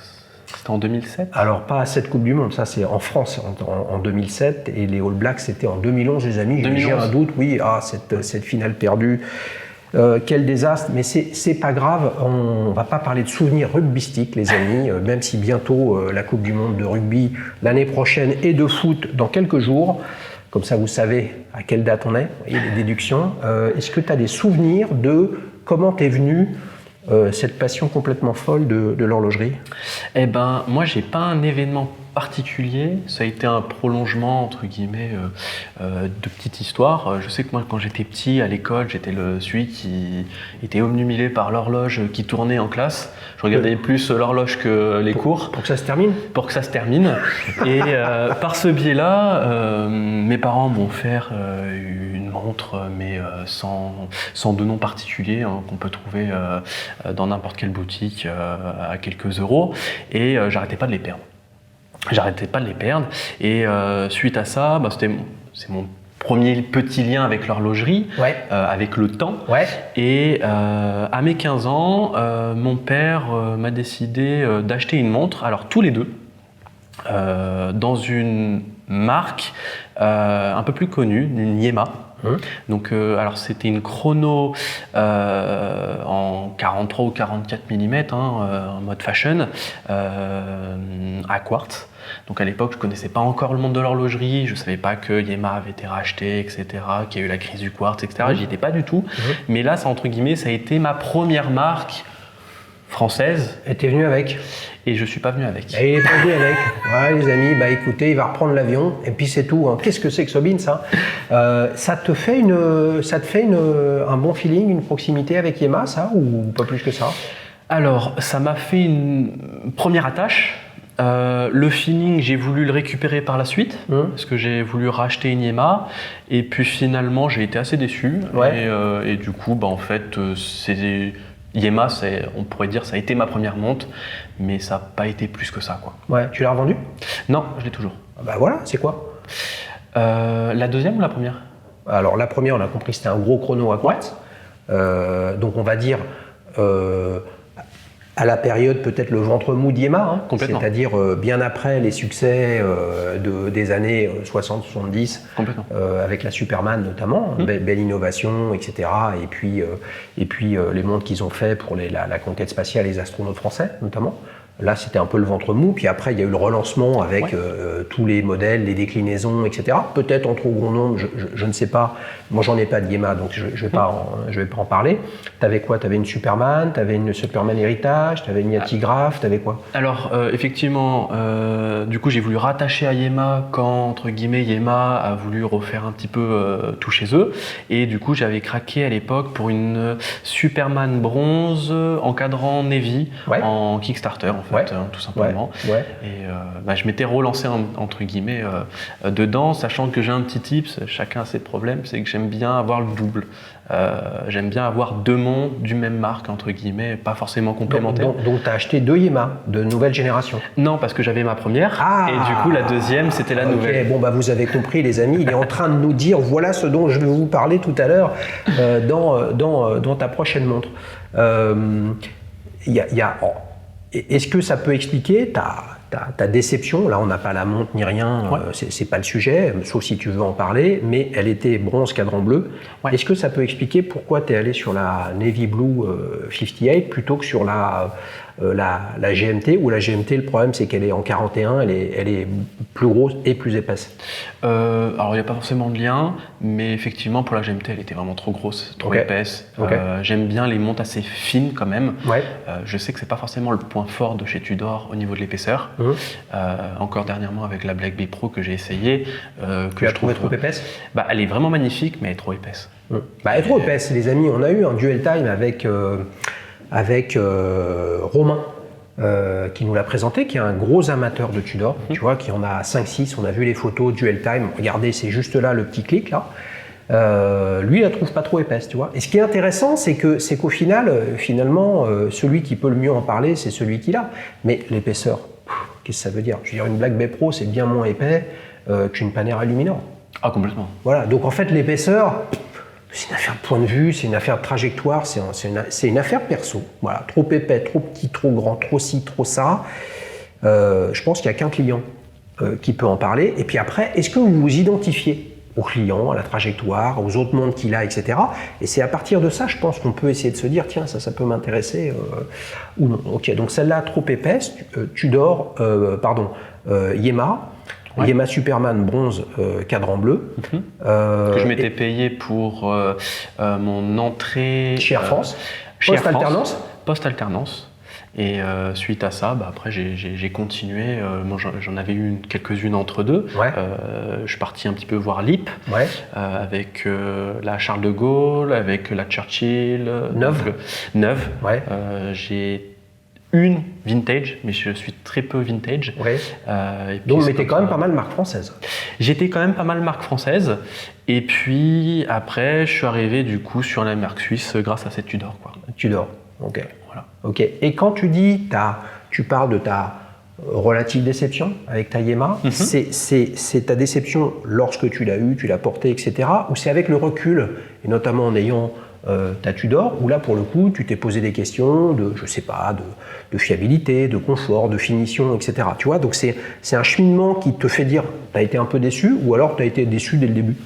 C'était en 2007? Alors pas à cette Coupe du Monde, ça c'est en France en 2007 et les All Blacks c'était en 2011 les amis, j'ai un doute, oui, cette finale perdue, quel désastre, mais c'est pas grave, on va pas parler de souvenirs rugbystiques les amis, même si bientôt la Coupe du Monde de rugby l'année prochaine et de foot dans quelques jours, comme ça vous savez à quelle date on est, vous voyez les déductions, est-ce que tu as des souvenirs de comment t'es venu cette passion complètement folle de l'horlogerie? Eh ben, moi, j'ai pas un événement particulier. Ça a été un prolongement, entre guillemets, de petite histoire. Je sais que moi, quand j'étais petit, à l'école, j'étais celui qui était obnubilé par l'horloge qui tournait en classe. Je regardais plus l'horloge que les cours. Pour que ça se termine? Pour que ça se termine. Et par ce biais-là, mes parents m'ont offert une montre, mais sans de nom particulier, hein, qu'on peut trouver dans n'importe quelle boutique à quelques euros. Et j'arrêtais pas de les perdre. Et suite à ça, c'est mon premier petit lien avec l'horlogerie, avec le temps. Ouais. Et à mes 15 ans, mon père m'a décidé d'acheter une montre, alors tous les deux, dans une marque un peu plus connue, une Yema. Donc, alors c'était une chrono en 43 ou 44 mm, en mode fashion, à quartz. Donc à l'époque, je ne connaissais pas encore le monde de l'horlogerie, je ne savais pas que Yema avait été racheté, etc., qu'il y a eu la crise du quartz, etc. J'y étais pas du tout. Mais là, ça, entre guillemets, ça a été ma première marque française. Et t'es venu avec? Et je suis pas venu avec. Et il est pas venu avec. Ouais, les amis, bah écoutez, il va reprendre l'avion et puis c'est tout. Hein. Qu'est-ce que c'est que Sobin, ça? Ça te fait un bon feeling, une proximité avec Yema, ça, ou pas plus que ça? Alors, ça m'a fait une première attache. Le feeling, j'ai voulu le récupérer par la suite, parce que j'ai voulu racheter une Yema, et puis finalement, j'ai été assez déçu. Ouais. Et du coup, en fait, Yema, on pourrait dire, ça a été ma première montre, mais ça n'a pas été plus que ça, quoi. Ouais. Tu l'as revendue? Non, je l'ai toujours. Bah voilà, c'est quoi? La deuxième ou la première? Alors la première, on a compris que c'était un gros chrono à quartz. Donc on va dire à la période peut-être le ventre mou d'Yema, c'est-à-dire bien après les succès des années 60-70, avec la Superman notamment, belle innovation, etc. Et puis les montres qu'ils ont fait pour la conquête spatiale et les astronautes français notamment. Là, c'était un peu le ventre mou. Puis après, il y a eu le relancement avec tous les modèles, les déclinaisons, etc. Peut-être en trop gros nombre, je ne sais pas. Moi, j'en ai pas de Yema, donc je vais pas en parler. T'avais quoi? T'avais une Superman, t'avais une Superman Héritage, t'avais une Yatigraph, t'avais quoi? Alors, effectivement, du coup, j'ai voulu rattacher à Yema quand, entre guillemets, Yema a voulu refaire un petit peu tout chez eux. Et du coup, j'avais craqué à l'époque pour une Superman bronze encadrant Navy en Kickstarter, en fait, Ouais. tout simplement. Ouais. Et je m'étais relancé entre guillemets dedans, sachant que j'ai un petit tips, chacun a ses problèmes, c'est que j'aime bien avoir le double. J'aime bien avoir deux montres du même marque, entre guillemets, pas forcément complémentaires. Donc tu as acheté 2 Yema de nouvelle génération. Non, parce que j'avais ma première, et du coup la deuxième c'était la nouvelle. Bon, vous avez compris les amis, il est en train de nous dire voilà ce dont je vais vous parler tout à l'heure dans ta prochaine montre. Est-ce que ça peut expliquer ta déception? Là, on n'a pas la montre ni rien, Ouais. C'est pas le sujet, sauf si tu veux en parler, mais elle était bronze cadran bleu. Ouais. Est-ce que ça peut expliquer pourquoi tu es allé sur la Navy Blue 58 plutôt que sur la GMT, où la GMT, le problème c'est qu'elle est en 41, elle est plus grosse et plus épaisse? Alors il n'y a pas forcément de lien, mais effectivement pour la GMT elle était vraiment trop grosse, trop épaisse. J'aime bien les montres assez fines quand même. Ouais. Je sais que c'est pas forcément le point fort de chez Tudor au niveau de l'épaisseur. Encore dernièrement avec la Black Bay Pro que j'ai essayé, Tu l'as trouvée trop épaisse? Elle est vraiment magnifique, mais elle est trop épaisse. Elle est trop épaisse, les amis. On a eu un duel time avec Romain qui nous l'a présenté, qui est un gros amateur de Tudor, tu vois, qui en a 5-6, on a vu les photos, duel time, regardez, c'est juste là le petit clic là. Lui, il la trouve pas trop épaisse, tu vois. Et ce qui est intéressant, c'est qu'au final, celui qui peut le mieux en parler, c'est celui qui l'a. Mais l'épaisseur, qu'est-ce que ça veut dire? Je veux dire, une Black Bay Pro, c'est bien moins épais qu'une Panera Luminor. Ah, complètement. Voilà, donc en fait, l'épaisseur, c'est une affaire de point de vue, c'est une affaire de trajectoire, c'est une affaire perso. Voilà, trop épais, trop petit, trop grand, trop ci, trop ça. Je pense qu'il n'y a qu'un client qui peut en parler. Et puis après, est-ce que vous vous identifiez au client, à la trajectoire, aux autres montres qu'il a, etc. Et c'est à partir de ça, je pense qu'on peut essayer de se dire, tiens, ça peut m'intéresser ou non. Ok, donc celle-là, trop épaisse, Tudor, Yema. Ouais. Yema Superman bronze cadran bleu. Que je m'étais payé pour mon entrée chez Air France. Post-alternance. Post-alternance. Et suite à ça, après j'ai continué. Moi, j'en avais eu quelques-unes entre deux. Ouais. Je suis parti un petit peu voir LEAP, ouais. Avec la Charles de Gaulle, avec la Churchill. Neuve. Ouais. J'ai une vintage, mais je suis très peu vintage. Ouais. Donc, mais t'es quand même pas mal marque française. J'étais quand même pas mal marque française. Et puis après, je suis arrivé du coup sur la marque suisse grâce à cette Tudor, quoi. Tudor. Ok. Voilà. Ok. Et quand tu dis, tu parles de ta relative déception avec ta Yema, c'est ta déception lorsque tu l'as eu, tu l'as portée, etc. Ou c'est avec le recul, et notamment en ayant ta Tudor, où là pour le coup tu t'es posé des questions de, je sais pas, de fiabilité, de confort, de finition, etc. Tu vois, donc c'est un cheminement qui te fait dire, tu as été un peu déçu, ou alors tu as été déçu dès le début?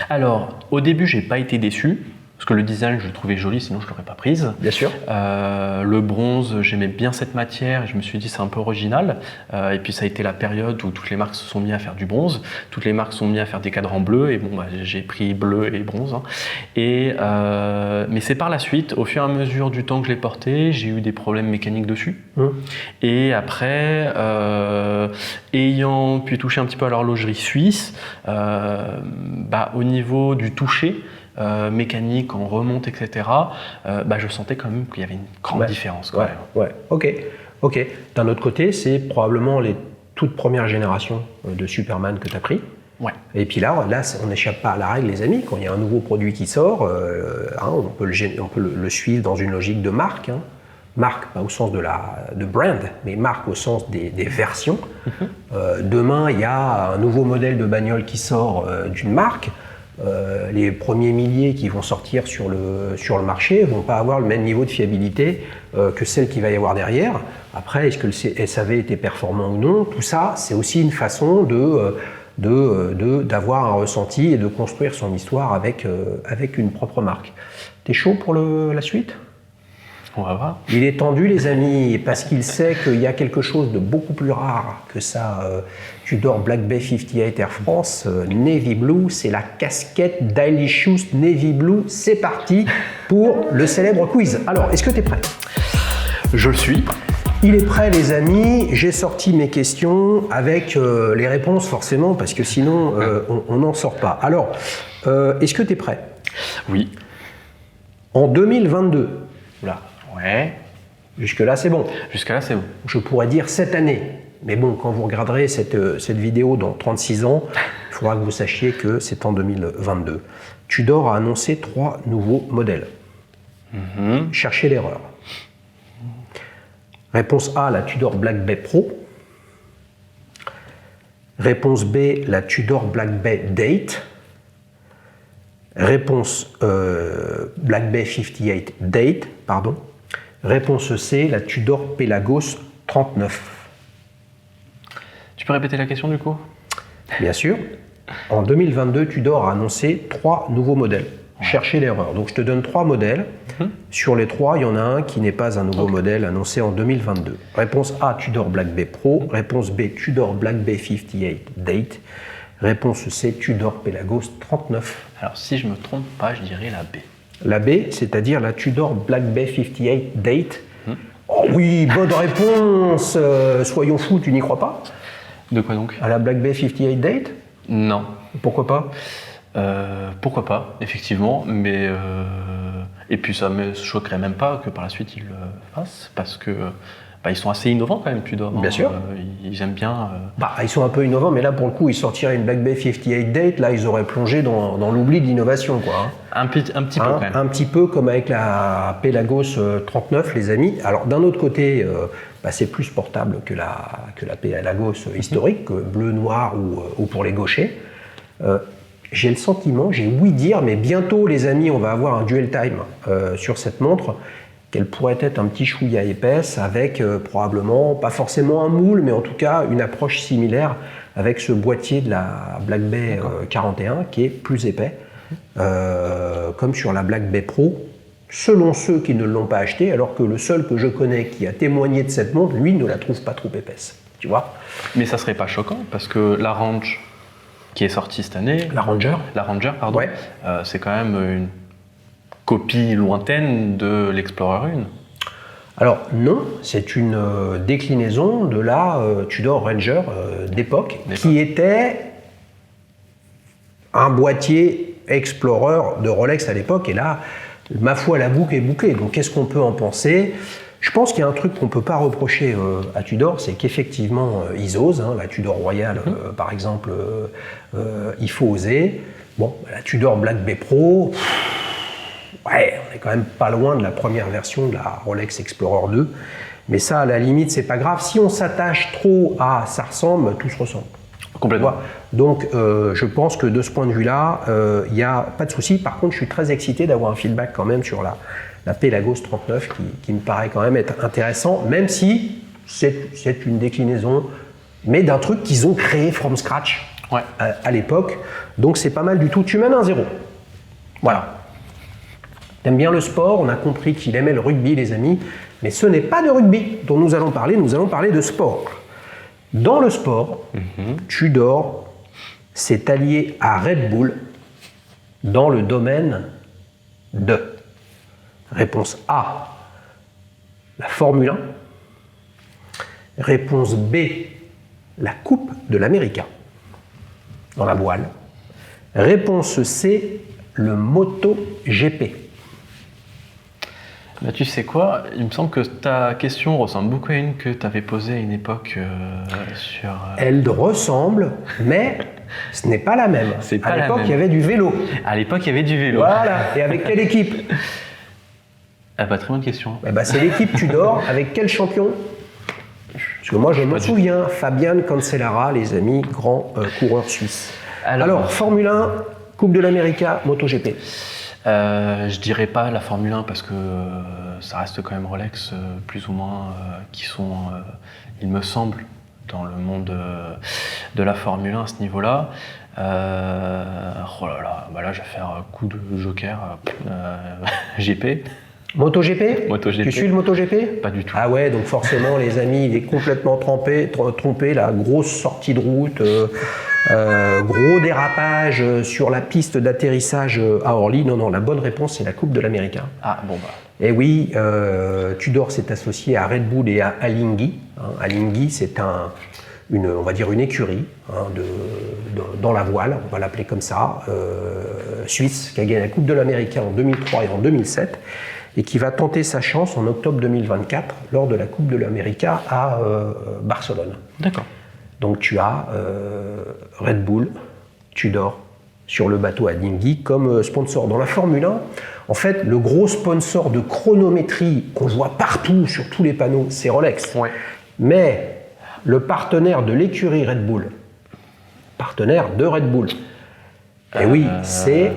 Alors, au début, j'ai pas été déçu. Parce que le design, je le trouvais joli, sinon je ne l'aurais pas prise. Bien sûr. Le bronze, j'aimais bien cette matière. Je me suis dit, c'est un peu original. Et puis, ça a été la période où toutes les marques se sont mis à faire du bronze. Toutes les marques se sont mis à faire des cadrans bleus. Et bon, j'ai pris bleu et bronze. Mais c'est par la suite, au fur et à mesure du temps que je l'ai porté, j'ai eu des problèmes mécaniques dessus. Et après, ayant pu toucher un petit peu à l'horlogerie suisse, au niveau du toucher, mécanique, en remonte, etc., je sentais quand même qu'il y avait une grande différence. Ouais. Ok. D'un autre côté, c'est probablement les toutes premières générations de Superman que tu as pris. Ouais. Et puis là, on n'échappe pas à la règle, les amis. Quand il y a un nouveau produit qui sort, on peut le suivre dans une logique de marque. Marque, pas au sens de brand, mais marque au sens des versions. Demain, il y a un nouveau modèle de bagnole qui sort d'une marque. Les premiers milliers qui vont sortir sur le marché ne vont pas avoir le même niveau de fiabilité que celle qu'il va y avoir derrière. Après, est-ce que le SAV était performant ou non? Tout ça, c'est aussi une façon d'avoir un ressenti et de construire son histoire avec une propre marque. T'es chaud pour la suite? On va voir. Il est tendu, les amis, parce qu'il sait qu'il y a quelque chose de beaucoup plus rare que ça. Tudor Black Bay 58 Air France, Navy Blue, c'est la casquette Daily Shoes Navy Blue. C'est parti pour le célèbre quiz. Alors, est-ce que tu es prêt? Je le suis. Il est prêt, les amis. J'ai sorti mes questions avec les réponses, forcément, parce que sinon, on n'en sort pas. Alors, est-ce que tu es prêt? Oui. En 2022, Oula. Ouais. Jusque-là, c'est bon. Jusqu'à là, c'est bon. Je pourrais dire cette année. Mais bon, quand vous regarderez cette vidéo dans 36 ans, il faudra que vous sachiez que c'est en 2022. Tudor a annoncé 3 nouveaux modèles. Cherchez l'erreur. Réponse A, la Tudor Black Bay Pro. Réponse B, la Tudor Black Bay Date. Réponse Black Bay 58 Date, pardon. Réponse C, la Tudor Pelagos 39. Tu peux répéter la question du coup? Bien sûr. En 2022, Tudor a annoncé 3 nouveaux modèles. Cherchez l'erreur. Donc je te donne 3 modèles. Sur les 3, il y en a un qui n'est pas un nouveau modèle annoncé en 2022. Réponse A, Tudor Black Bay Pro. Réponse B, Tudor Black Bay 58 Date. Réponse C, Tudor Pelagos 39. Alors si je me trompe pas, je dirais la B. La B, c'est-à-dire la Tudor Black Bay 58 Date. Oh oui, bonne réponse. Soyons fous, tu n'y crois pas? De quoi donc? À la Black Bay 58 Date? Non. Pourquoi pas? Pourquoi pas, effectivement, mais et puis ça me choquerait même pas que par la suite ils le fassent, parce que ils sont assez innovants quand même, Tudor. Bien sûr. Ils aiment bien. Ils sont un peu innovants, mais là pour le coup, ils sortiraient une Black Bay 58 Date, là ils auraient plongé dans l'oubli de l'innovation, quoi. Un petit peu quand même. Un petit peu comme avec la Pelagos 39, les amis. Alors d'un autre côté, c'est plus portable que la Pelagos historique, que bleu, noir ou pour les gauchers. J'ai le sentiment, j'ai ouï dire, mais bientôt les amis, on va avoir un dual time sur cette montre, qu'elle pourrait être un petit chouïa épaisse avec probablement, pas forcément un moule, mais en tout cas une approche similaire avec ce boîtier de la Black Bay 41 qui est plus épais, comme sur la Black Bay Pro, selon ceux qui ne l'ont pas acheté, alors que le seul que je connais qui a témoigné de cette montre, lui, ne la trouve pas trop épaisse. Tu vois? Mais ça serait pas choquant, parce que la Range qui est sortie cette année... La Ranger, pardon. Ouais. C'est quand même une copie lointaine de l'Explorer 1. Alors non, c'est une déclinaison de la Tudor Ranger d'époque, qui était un boîtier Explorer de Rolex à l'époque, et là, ma foi, la boucle est bouclée. Donc qu'est-ce qu'on peut en penser? Je pense qu'il y a un truc qu'on ne peut pas reprocher à Tudor, c'est qu'effectivement, ils osent. La Tudor Royale, par exemple, il faut oser. Bon, la Tudor Black Bay Pro, ouais, on est quand même pas loin de la première version de la Rolex Explorer 2. Mais ça, à la limite, c'est pas grave. Si on s'attache trop à ça ressemble, tout se ressemble. Complètement. Donc, je pense que de ce point de vue-là, il n'y a pas de souci. Par contre, je suis très excité d'avoir un feedback quand même sur la Pelagos 39 qui me paraît quand même être intéressant, même si c'est une déclinaison, mais d'un truc qu'ils ont créé from scratch à l'époque. Donc, c'est pas mal du tout. Tu mènes 1-0. Voilà. T'aimes bien le sport, on a compris qu'il aimait le rugby, les amis, mais ce n'est pas de rugby dont nous allons parler de sport. Dans le sport, Tudor s'est allié à Red Bull dans le domaine de réponse A, la Formule 1. Réponse B, la Coupe de l'América dans la voile. Réponse C, le MotoGP. Tu sais quoi? Il me semble que ta question ressemble beaucoup à une que tu avais posée à une époque sur... Elle ressemble, mais ce n'est pas la même. À l'époque, il y avait du vélo. À l'époque, il y avait du vélo. Voilà. Et avec quelle équipe? Très bonne question. C'est l'équipe Tudor. Avec quel champion? Parce que moi, je me souviens, Fabian Cancellara, les amis, grand coureur suisse. Alors, Formule 1, Coupe de l'América, MotoGP. Je dirais pas la Formule 1 parce que ça reste quand même Rolex, plus ou moins, qui sont, il me semble, dans le monde de la Formule 1 à ce niveau-là. Oh là là, là je vais faire coup de joker, GP. MotoGP? MotoGP. Tu suis le MotoGP? Pas du tout. Ah ouais, donc forcément les amis, il est complètement trompé, la grosse sortie de route, gros dérapage sur la piste d'atterrissage à Orly. Non, la bonne réponse c'est la Coupe de l'América. Ah bon Et oui, Tudor s'est associé à Red Bull et à Alinghi. Alinghi, c'est on va dire une écurie dans la voile, on va l'appeler comme ça, suisse, qui a gagné la Coupe de l'América en 2003 et en 2007. et qui va tenter sa chance en octobre 2024 lors de la Coupe de l'Amérique à Barcelone. D'accord. Donc tu as Red Bull, Tudor, sur le bateau à Dinghy comme sponsor. Dans la Formule 1, en fait, le gros sponsor de chronométrie qu'on voit partout sur tous les panneaux, c'est Rolex. Ouais. Mais le partenaire de l'écurie Red Bull, partenaire de Red Bull, et oui, c'est...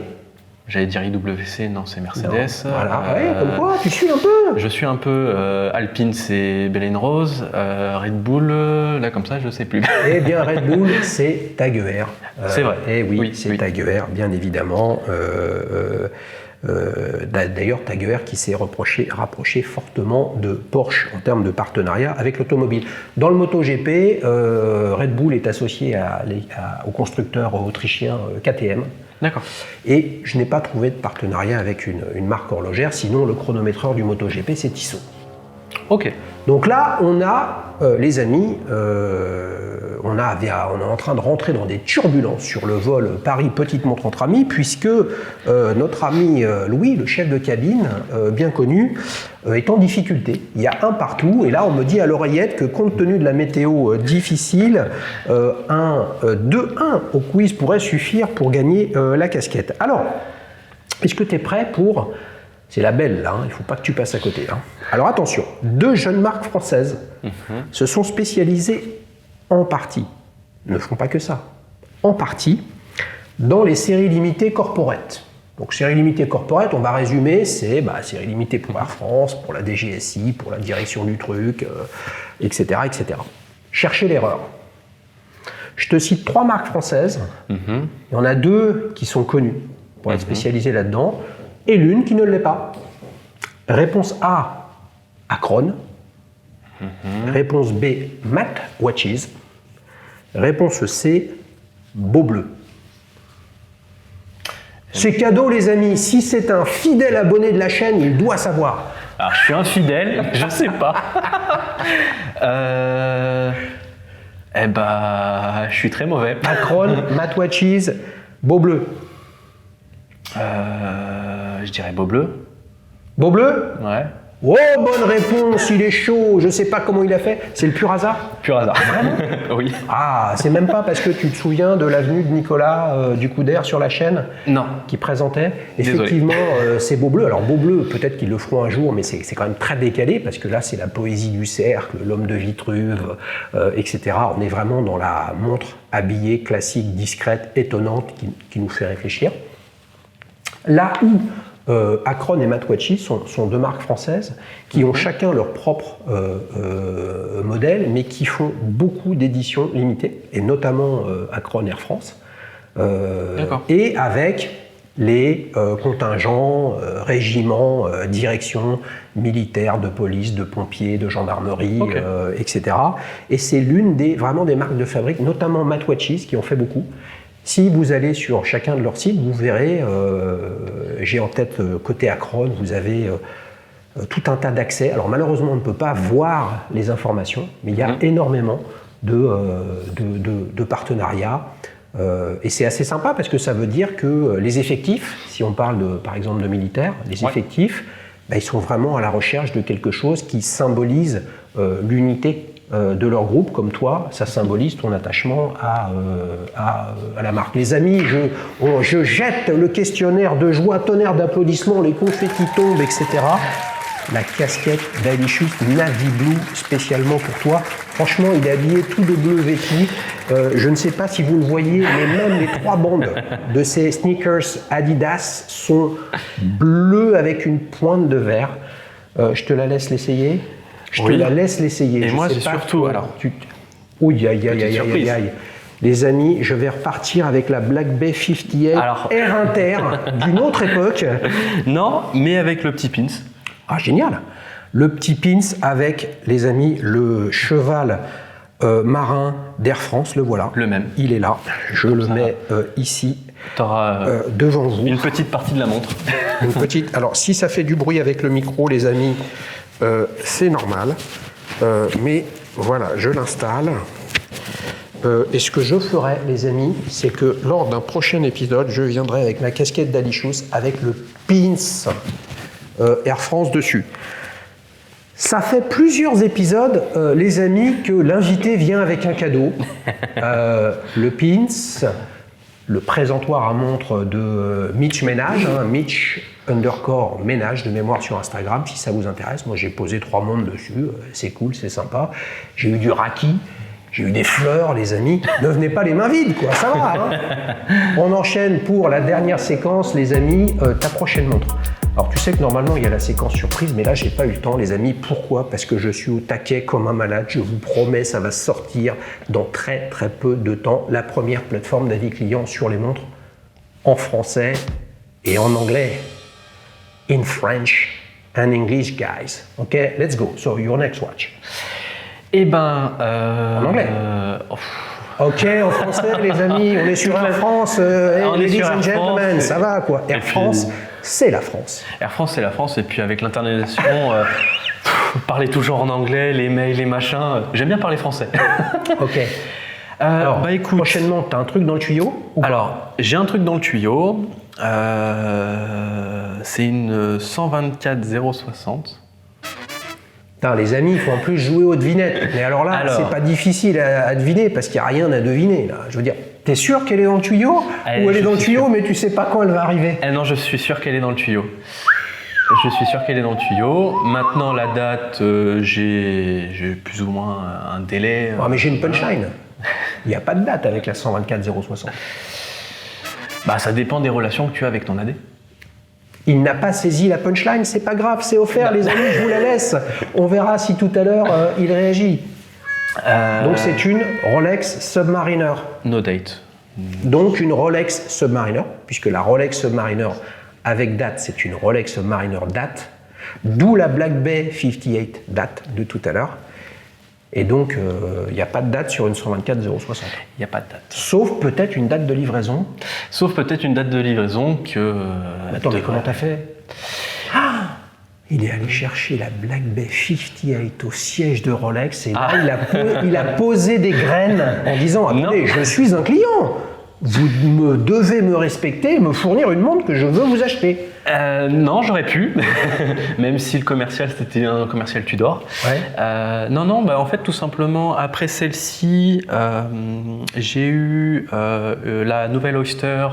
J'allais dire IWC, non, c'est Mercedes. Non. Voilà, ouais, comme quoi, tu suis un peu. Je suis un peu. Alpine, c'est Belen Rose. Red Bull, là, comme ça, je sais plus. Eh bien, Red Bull, c'est Tag Heuer. C'est vrai. Eh oui, Oui, c'est oui. Tag Heuer, bien évidemment. D'ailleurs, Tag Heuer qui s'est rapproché fortement de Porsche en termes de partenariat avec l'automobile. Dans le MotoGP, Red Bull est associé au constructeur autrichien KTM. D'accord. Et je n'ai pas trouvé de partenariat avec une marque horlogère, sinon le chronométreur du MotoGP, c'est Tissot. Ok. Donc là, on a, les amis, on est en train de rentrer dans des turbulences sur le vol Paris-Petite Montre entre amis, puisque notre ami Louis, le chef de cabine, bien connu, est en difficulté. Il y a un partout, et là on me dit à l'oreillette que compte tenu de la météo difficile, un 2-1 au quiz pourrait suffire pour gagner la casquette. Alors, est-ce que tu es prêt pour... C'est la belle là, il ne faut pas que tu passes à côté. Hein. Alors attention, 2 jeunes marques françaises se sont spécialisées en partie, ne font pas que ça, en partie, dans les séries limitées corporate. Donc séries limitées corporate, on va résumer, c'est séries limitées pour Air France, pour la DGSI, pour la direction du truc, etc., etc. Cherchez l'erreur. Je te cite 3 marques françaises, il y en a 2 qui sont connues pour être spécialisées là-dedans, et l'une qui ne l'est pas. Réponse A, Acron. Réponse B, Matt Watches. Réponse C, Beaubleu. C'est cadeau les amis, si c'est un fidèle abonné de la chaîne, il doit savoir. Alors, je suis infidèle, je sais pas. Je suis très mauvais. Acron, Matt Watches, Beaubleu. Je dirais Beaubleu. Beaubleu? Ouais. Oh, bonne réponse, il est chaud, je sais pas comment il a fait. C'est le pur hasard? Pur hasard. Oui. Ah, c'est même pas parce que tu te souviens de l'avenue de Nicolas Ducoudère sur la chaîne? Non. Qui présentait. Désolé. Effectivement, c'est Beaubleu. Alors Beaubleu, peut-être qu'ils le feront un jour, mais c'est quand même très décalé parce que là, c'est la poésie du cercle, l'homme de Vitruve, etc. On est vraiment dans la montre habillée, classique, discrète, étonnante, qui nous fait réfléchir. Là où Acron et Matt Watches sont 2 marques françaises qui ont chacun leur propre modèle, mais qui font beaucoup d'éditions limitées, et notamment Acron Air France, et avec les contingents, régiments, directions militaires, de police, de pompiers, de gendarmerie, etc. Et c'est l'une vraiment des marques de fabrique, notamment Matt Watches, qui en fait beaucoup. Si vous allez sur chacun de leurs sites, vous verrez, j'ai en tête côté Acron, vous avez tout un tas d'accès. Alors malheureusement, on ne peut pas voir les informations, mais il y a énormément de partenariats. Et c'est assez sympa parce que ça veut dire que les effectifs, si on parle par exemple de militaires, les effectifs, ils sont vraiment à la recherche de quelque chose qui symbolise l'unité de leur groupe, comme toi, ça symbolise ton attachement à la marque. Les amis, je jette le questionnaire de joie, tonnerre d'applaudissements, les confettis tombent, etc. La casquette d'Alicious Navy Blue, spécialement pour toi. Franchement, il est habillé tout de bleu vêtu. Je ne sais pas si vous le voyez, mais même les 3 bandes de ces sneakers Adidas sont bleues avec une pointe de vert. Je te la laisse l'essayer. Je te la laisse l'essayer. Et moi, j'ai surtout... Alors, Ouh, aïe. Les amis, je vais repartir avec la Black Bay 58 Air Inter d'une autre époque. Non, mais avec le petit pins. Ah, génial. Le petit pins avec, les amis, le cheval marin d'Air France, le voilà. Le même. Il est là. Je le mets ici, devant vous. Une petite partie de la montre. Une petite. Alors, si ça fait du bruit avec le micro, les amis, c'est normal. Mais voilà, je l'installe. Et ce que je ferai, les amis, c'est que lors d'un prochain épisode, je viendrai avec ma casquette d'Alicious, avec le pins Air France dessus. Ça fait plusieurs épisodes, les amis, que l'invité vient avec un cadeau. Le pins, le présentoir à montre de Mitch Ménage, Mitch _ Ménage de mémoire sur Instagram, si ça vous intéresse. Moi, j'ai posé 3 montres dessus, c'est cool, c'est sympa. J'ai eu du raki, j'ai eu des fleurs, les amis. Ne venez pas les mains vides, quoi, ça va. On enchaîne pour la dernière séquence, les amis, ta prochaine montre. Alors tu sais que normalement il y a la séquence surprise, mais là j'ai pas eu le temps, les amis. Pourquoi? Parce que je suis au taquet comme un malade. Je vous promets, ça va sortir dans très très peu de temps. La première plateforme d'avis client sur les montres en français et en anglais. In French and English, guys. Ok, let's go. So your next watch. Eh ben, en anglais. Ok, en français, les amis, on est sur Air France. Ladies and gentlemen, ça va quoi. Air France, c'est la France. Air France, c'est la France. Et puis avec l'internationalisation, parler toujours en anglais, les mails, les machins. J'aime bien parler français. Ok. Alors, bah écoute, prochainement, tu as un truc dans le tuyau? Alors, j'ai un truc dans le tuyau. C'est une 124-060. Les amis, il faut en plus jouer aux devinettes. Mais alors là, c'est pas difficile à deviner parce qu'il n'y a rien à deviner. Là. Je veux dire, t'es sûr qu'elle est dans le tuyau? Ou elle est dans le tuyau, mais tu sais pas quand elle va arriver? Non, je suis sûr qu'elle est dans le tuyau. Je suis sûr qu'elle est dans le tuyau. Maintenant, la date, j'ai plus ou moins un délai. Mais j'ai une punchline. Il n'y a pas de date avec la 124-060. Bah, ça dépend des relations que tu as avec ton AD. Il n'a pas saisi la punchline, c'est pas grave, c'est offert, les amis, je vous la laisse. On verra si tout à l'heure il réagit. Donc c'est une Rolex Submariner. No date. Donc une Rolex Submariner, puisque la Rolex Submariner avec date, c'est une Rolex Submariner date, d'où la Black Bay 58 date de tout à l'heure. Et donc, il n'y a pas de date sur une 124-060. Il n'y a pas de date. Sauf peut-être une date de livraison. Sauf peut-être une date de livraison que... Attends, mais comment t'as fait? Il est allé chercher la Black Bay 58 au siège de Rolex et là, il a posé des graines en disant « Attendez, je suis un client. Vous devez me respecter et me fournir une montre que je veux vous acheter. » Non, j'aurais pu, même si le commercial c'était un commercial Tudor. Ouais. Non, bah, en fait tout simplement après celle-ci, j'ai eu la nouvelle Oyster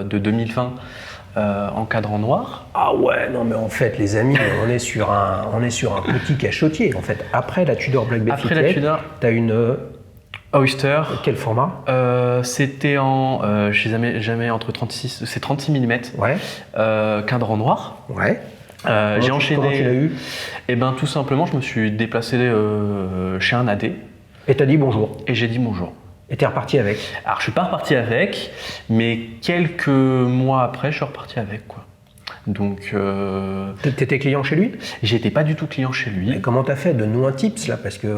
de 2020 en cadran noir. Ah ouais, non mais en fait les amis, on est sur un petit cachotier. En fait, après la Tudor Black Bay 58, tu as une Oyster. Quel format? C'était en, jamais entre 36, c'est 36 mm. Ouais. Cadran noir. Ouais. J'ai enchaîné. Comment tu l'as eu? Eh ben tout simplement, je me suis déplacé chez un AD. Et t'as dit bonjour. Et j'ai dit bonjour. Et t'es reparti avec? Alors je suis pas reparti avec, mais quelques mois après, je suis reparti avec quoi. Donc. T'étais client chez lui? J'étais pas du tout client chez lui. Et comment t'as fait? Donne-nous un tips là, parce que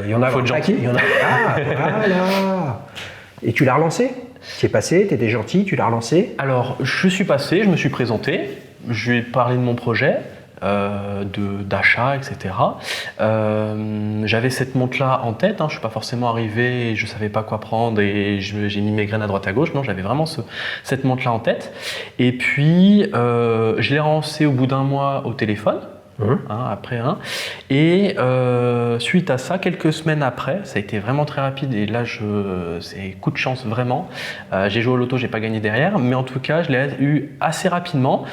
y en a. Faut être gentil. Ah, voilà. Et tu l'as relancé? Tu es passé, t'étais gentil, tu l'as relancé? Alors, je suis passé, je me suis présenté, je lui ai parlé de mon projet, d'achat, etc. J'avais cette montre-là en tête, je ne suis pas forcément arrivé et je ne savais pas quoi prendre et j'ai mis mes graines à droite à gauche. Non, j'avais vraiment cette montre-là en tête. Et puis, je l'ai relancé au bout d'un mois au téléphone. Après un. Et suite à ça, quelques semaines après, ça a été vraiment très rapide et là, c'est coup de chance vraiment. J'ai joué au loto, j'ai pas gagné derrière, mais en tout cas, je l'ai eu assez rapidement.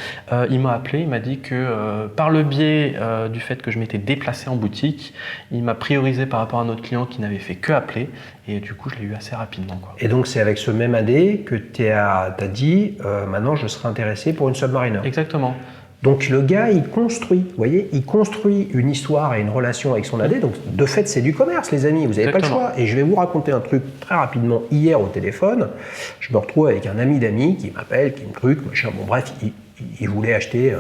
Il m'a appelé, il m'a dit que par le biais du fait que je m'étais déplacé en boutique, il m'a priorisé par rapport à un autre client qui n'avait fait que appeler et du coup, je l'ai eu assez rapidement, quoi. Et donc, c'est avec ce même AD que tu as dit maintenant, je serais intéressé pour une Submariner. Exactement. Donc le gars, il construit, vous voyez, il construit une histoire et une relation avec son AD. Donc de fait, c'est du commerce, les amis, vous n'avez pas le choix. Et je vais vous raconter un truc très rapidement. Hier au téléphone, je me retrouve avec un ami d'amis qui m'appelle, qui me truc, machin. Bon bref, il voulait acheter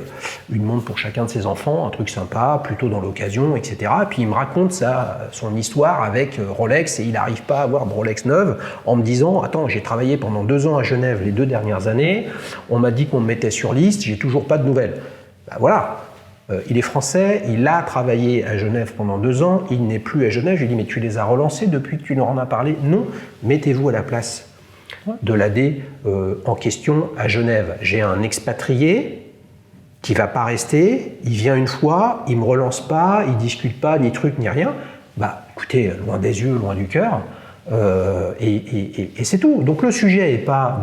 une montre pour chacun de ses enfants, un truc sympa, plutôt dans l'occasion, etc. Et puis il me raconte son histoire avec Rolex et il n'arrive pas à avoir de Rolex neuve en me disant « Attends, j'ai travaillé pendant 2 ans à Genève les 2 dernières années, on m'a dit qu'on me mettait sur liste, j'ai toujours pas de nouvelles. » Ben voilà, il est français, il a travaillé à Genève pendant 2 ans, il n'est plus à Genève. Je lui dis « Mais tu les as relancés depuis que tu leur en as parlé ?» Non, mettez-vous à la place de l'AD en question à Genève. J'ai un expatrié qui va pas rester, il vient une fois, il me relance pas, il discute pas, ni truc, ni rien, bah écoutez, loin des yeux, loin du cœur, et c'est tout. Donc le sujet n'est pas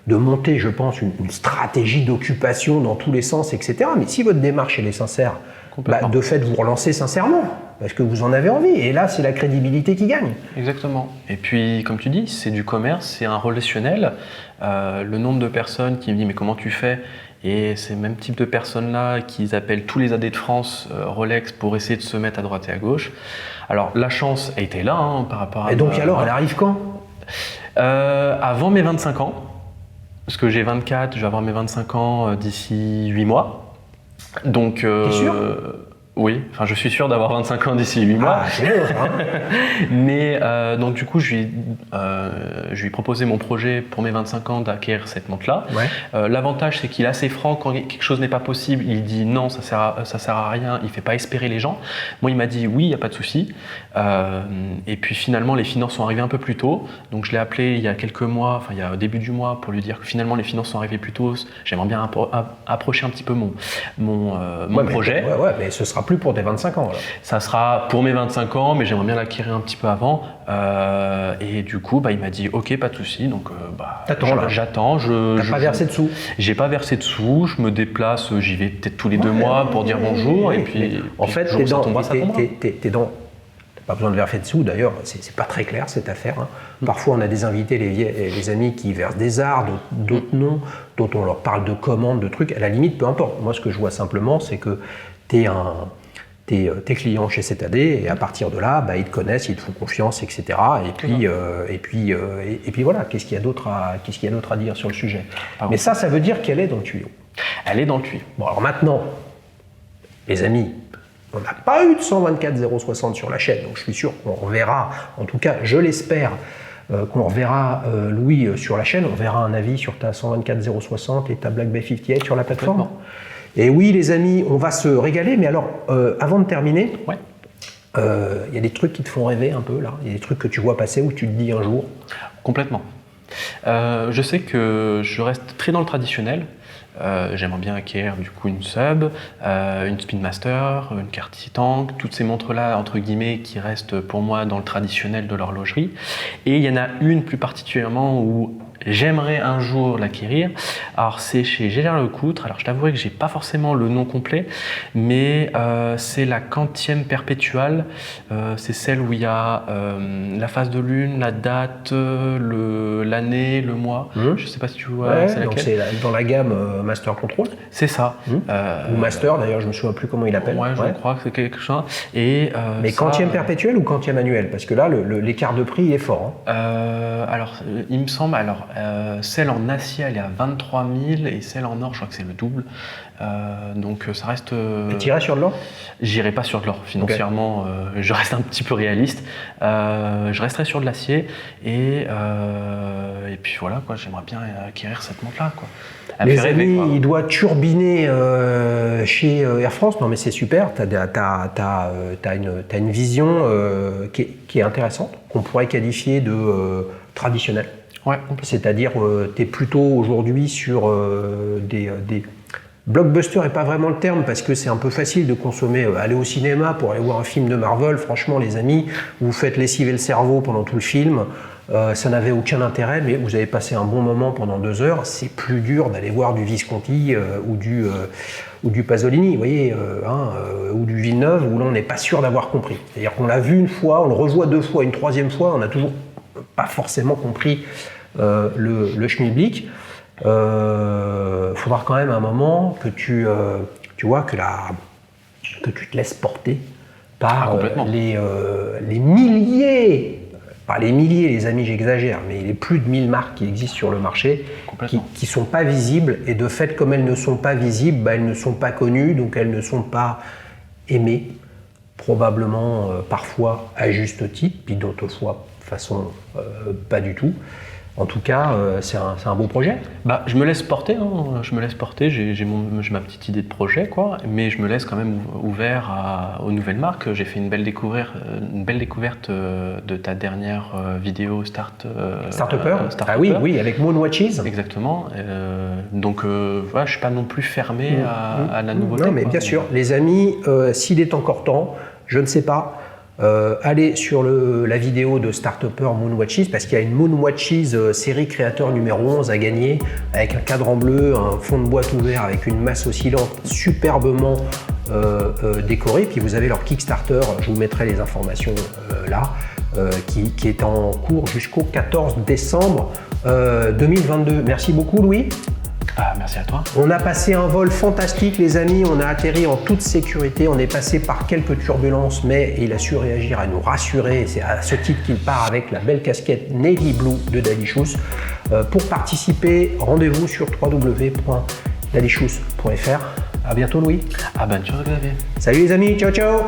de monter, je pense, une stratégie d'occupation dans tous les sens, etc. Mais si votre démarche elle est sincère, bah, de fait vous relancez sincèrement, parce que vous en avez envie, et là c'est la crédibilité qui gagne. Exactement. Et puis, comme tu dis, c'est du commerce, c'est un relationnel. Le nombre de personnes qui me disent « mais comment tu fais ?» Et ces mêmes types de personnes-là qui appellent tous les AD de France Rolex pour essayer de se mettre à droite et à gauche. Alors, la chance a été là par rapport à... Et donc alors, elle arrive quand? Avant mes 25 ans. Parce que j'ai 24, je vais avoir mes 25 ans d'ici 8 mois. Donc, t'es sûr? Oui, enfin je suis sûr d'avoir 25 ans d'ici 8 mois. Ah, c'est bon, hein. Mais donc du coup, je lui ai proposé mon projet pour mes 25 ans d'acquérir cette montre-là. Ouais. L'avantage, c'est qu'il est assez franc. Quand quelque chose n'est pas possible, il dit non, ça sert à rien, il ne fait pas espérer les gens. Moi, il m'a dit oui, il n'y a pas de souci. Et puis finalement, les finances sont arrivées un peu plus tôt. Donc je l'ai appelé il y a quelques mois, enfin il y a au début du mois, pour lui dire que finalement les finances sont arrivées plus tôt. J'aimerais bien approcher un petit peu mon projet. Ouais, mais ce sera plus pour tes 25 ans. Alors. Ça sera pour mes 25 ans, mais j'aimerais bien l'acquérir un petit peu avant. Et du coup, il m'a dit ok, pas de souci. Donc j'attends. T'as pas versé de sous? J'ai pas versé de sous. Je me déplace, j'y vais peut-être tous les 2 mois pour dire bonjour. Et puis en fait, t'es dans. Pas besoin de verser de sous d'ailleurs, c'est pas très clair cette affaire. Hein. Parfois on a des invités, les amis qui versent des arts, d'autres non, d'autres on leur parle de commandes, de trucs, à la limite peu importe. Moi ce que je vois simplement c'est que t'es client chez cet AD et à partir de là, ils te connaissent, ils te font confiance, etc. Et puis voilà, qu'est-ce qu'il y a d'autre à dire sur le sujet. Mais ça veut dire qu'elle est dans le tuyau. Elle est dans le tuyau. Bon alors maintenant, les amis, on n'a pas eu de 124 060 sur la chaîne, donc je suis sûr qu'on reverra, en tout cas je l'espère, qu'on reverra Louis sur la chaîne, on verra un avis sur ta 124 060 et ta Black Bay 58 sur la plateforme. Et oui les amis, on va se régaler, mais alors avant de terminer, y a des trucs qui te font rêver un peu là, il y a des trucs que tu vois passer où tu te dis un jour. Complètement. Je sais que je reste très dans le traditionnel. J'aimerais bien acquérir du coup une sub, une Speedmaster, une Cartier Tank, toutes ces montres-là entre guillemets qui restent pour moi dans le traditionnel de l'horlogerie. Et il y en a une plus particulièrement où j'aimerais un jour l'acquérir. Alors c'est chez Gélère-Lecoutre. Alors je t'avouerai que j'ai pas forcément le nom complet, mais c'est la quantième perpétuale. C'est celle où il y a la phase de lune, la date, l'année, le mois. Je sais pas si tu vois. C'est laquelle. C'est dans la gamme Master Control. C'est ça. Ou Master d'ailleurs, je me souviens plus comment il appelle. Ouais, je crois que c'est quelque chose. Et mais quantième perpétuelle ou quantième annuelle? Parce que là, l'écart de prix il est fort. Hein. Alors, il me semble. Alors, celle en acier, elle est à 23 000 et celle en or, je crois que c'est le double. Donc, ça reste. Et tu irais sur de l'or? J'irai pas sur de l'or. Financièrement, je reste un petit peu réaliste. Je resterai sur de l'acier et puis voilà, quoi. J'aimerais bien acquérir cette montre-là, quoi. Les amis, il doit turbiner chez Air France. Non, mais c'est super. T'as une vision qui est intéressante, qu'on pourrait qualifier de traditionnelle. Ouais. C'est-à-dire, tu es plutôt aujourd'hui sur des blockbuster n'est pas vraiment le terme parce que c'est un peu facile de consommer, aller au cinéma pour aller voir un film de Marvel. Franchement, les amis, vous faites lessiver le cerveau pendant tout le film. Ça n'avait aucun intérêt, mais vous avez passé un bon moment pendant 2 heures. C'est plus dur d'aller voir du Visconti ou du Pasolini, vous voyez, ou du Villeneuve, où là on n'est pas sûr d'avoir compris. C'est-à-dire qu'on l'a vu une fois, on le revoit 2 fois, une 3e fois, on n'a toujours pas forcément compris le schmilblick. Faudra quand même un moment que tu vois que tu te laisses porter par les milliers. Pas les milliers, les amis, j'exagère, mais les plus de 1000 marques qui existent sur le marché, qui ne sont pas visibles, et de fait, comme elles ne sont pas visibles, elles ne sont pas connues, donc elles ne sont pas aimées, probablement parfois à juste titre, puis d'autres fois de façon pas du tout. En tout cas, c'est un beau projet. Bah, je me laisse porter, hein. Je me laisse porter, j'ai ma petite idée de projet, quoi, mais je me laisse quand même ouvert aux nouvelles marques. J'ai fait une belle découverte de ta dernière vidéo Start-upper. Ah oui, avec Moonwatches. Exactement. Donc, voilà, je ne suis pas non plus fermé à la nouveauté. Non, mais bien sûr. Les amis, s'il est encore temps, je ne sais pas, allez sur la vidéo de Start-upper Moonwatches, parce qu'il y a une Moonwatches série créateur numéro 11 à gagner, avec un cadran bleu, un fond de boîte ouvert avec une masse oscillante superbement décorée. Puis vous avez leur Kickstarter, je vous mettrai les informations là, qui est en cours jusqu'au 14 décembre 2022. Merci beaucoup Louis. Merci à toi. On a passé un vol fantastique les amis, on a atterri en toute sécurité, on est passé par quelques turbulences mais il a su réagir à nous rassurer, c'est à ce titre qu'il part avec la belle casquette Navy Blue de Dalichus. Pour participer, rendez-vous sur www.dalichus.fr. À bientôt Louis. Bonne chance Xavier. Salut les amis, ciao ciao.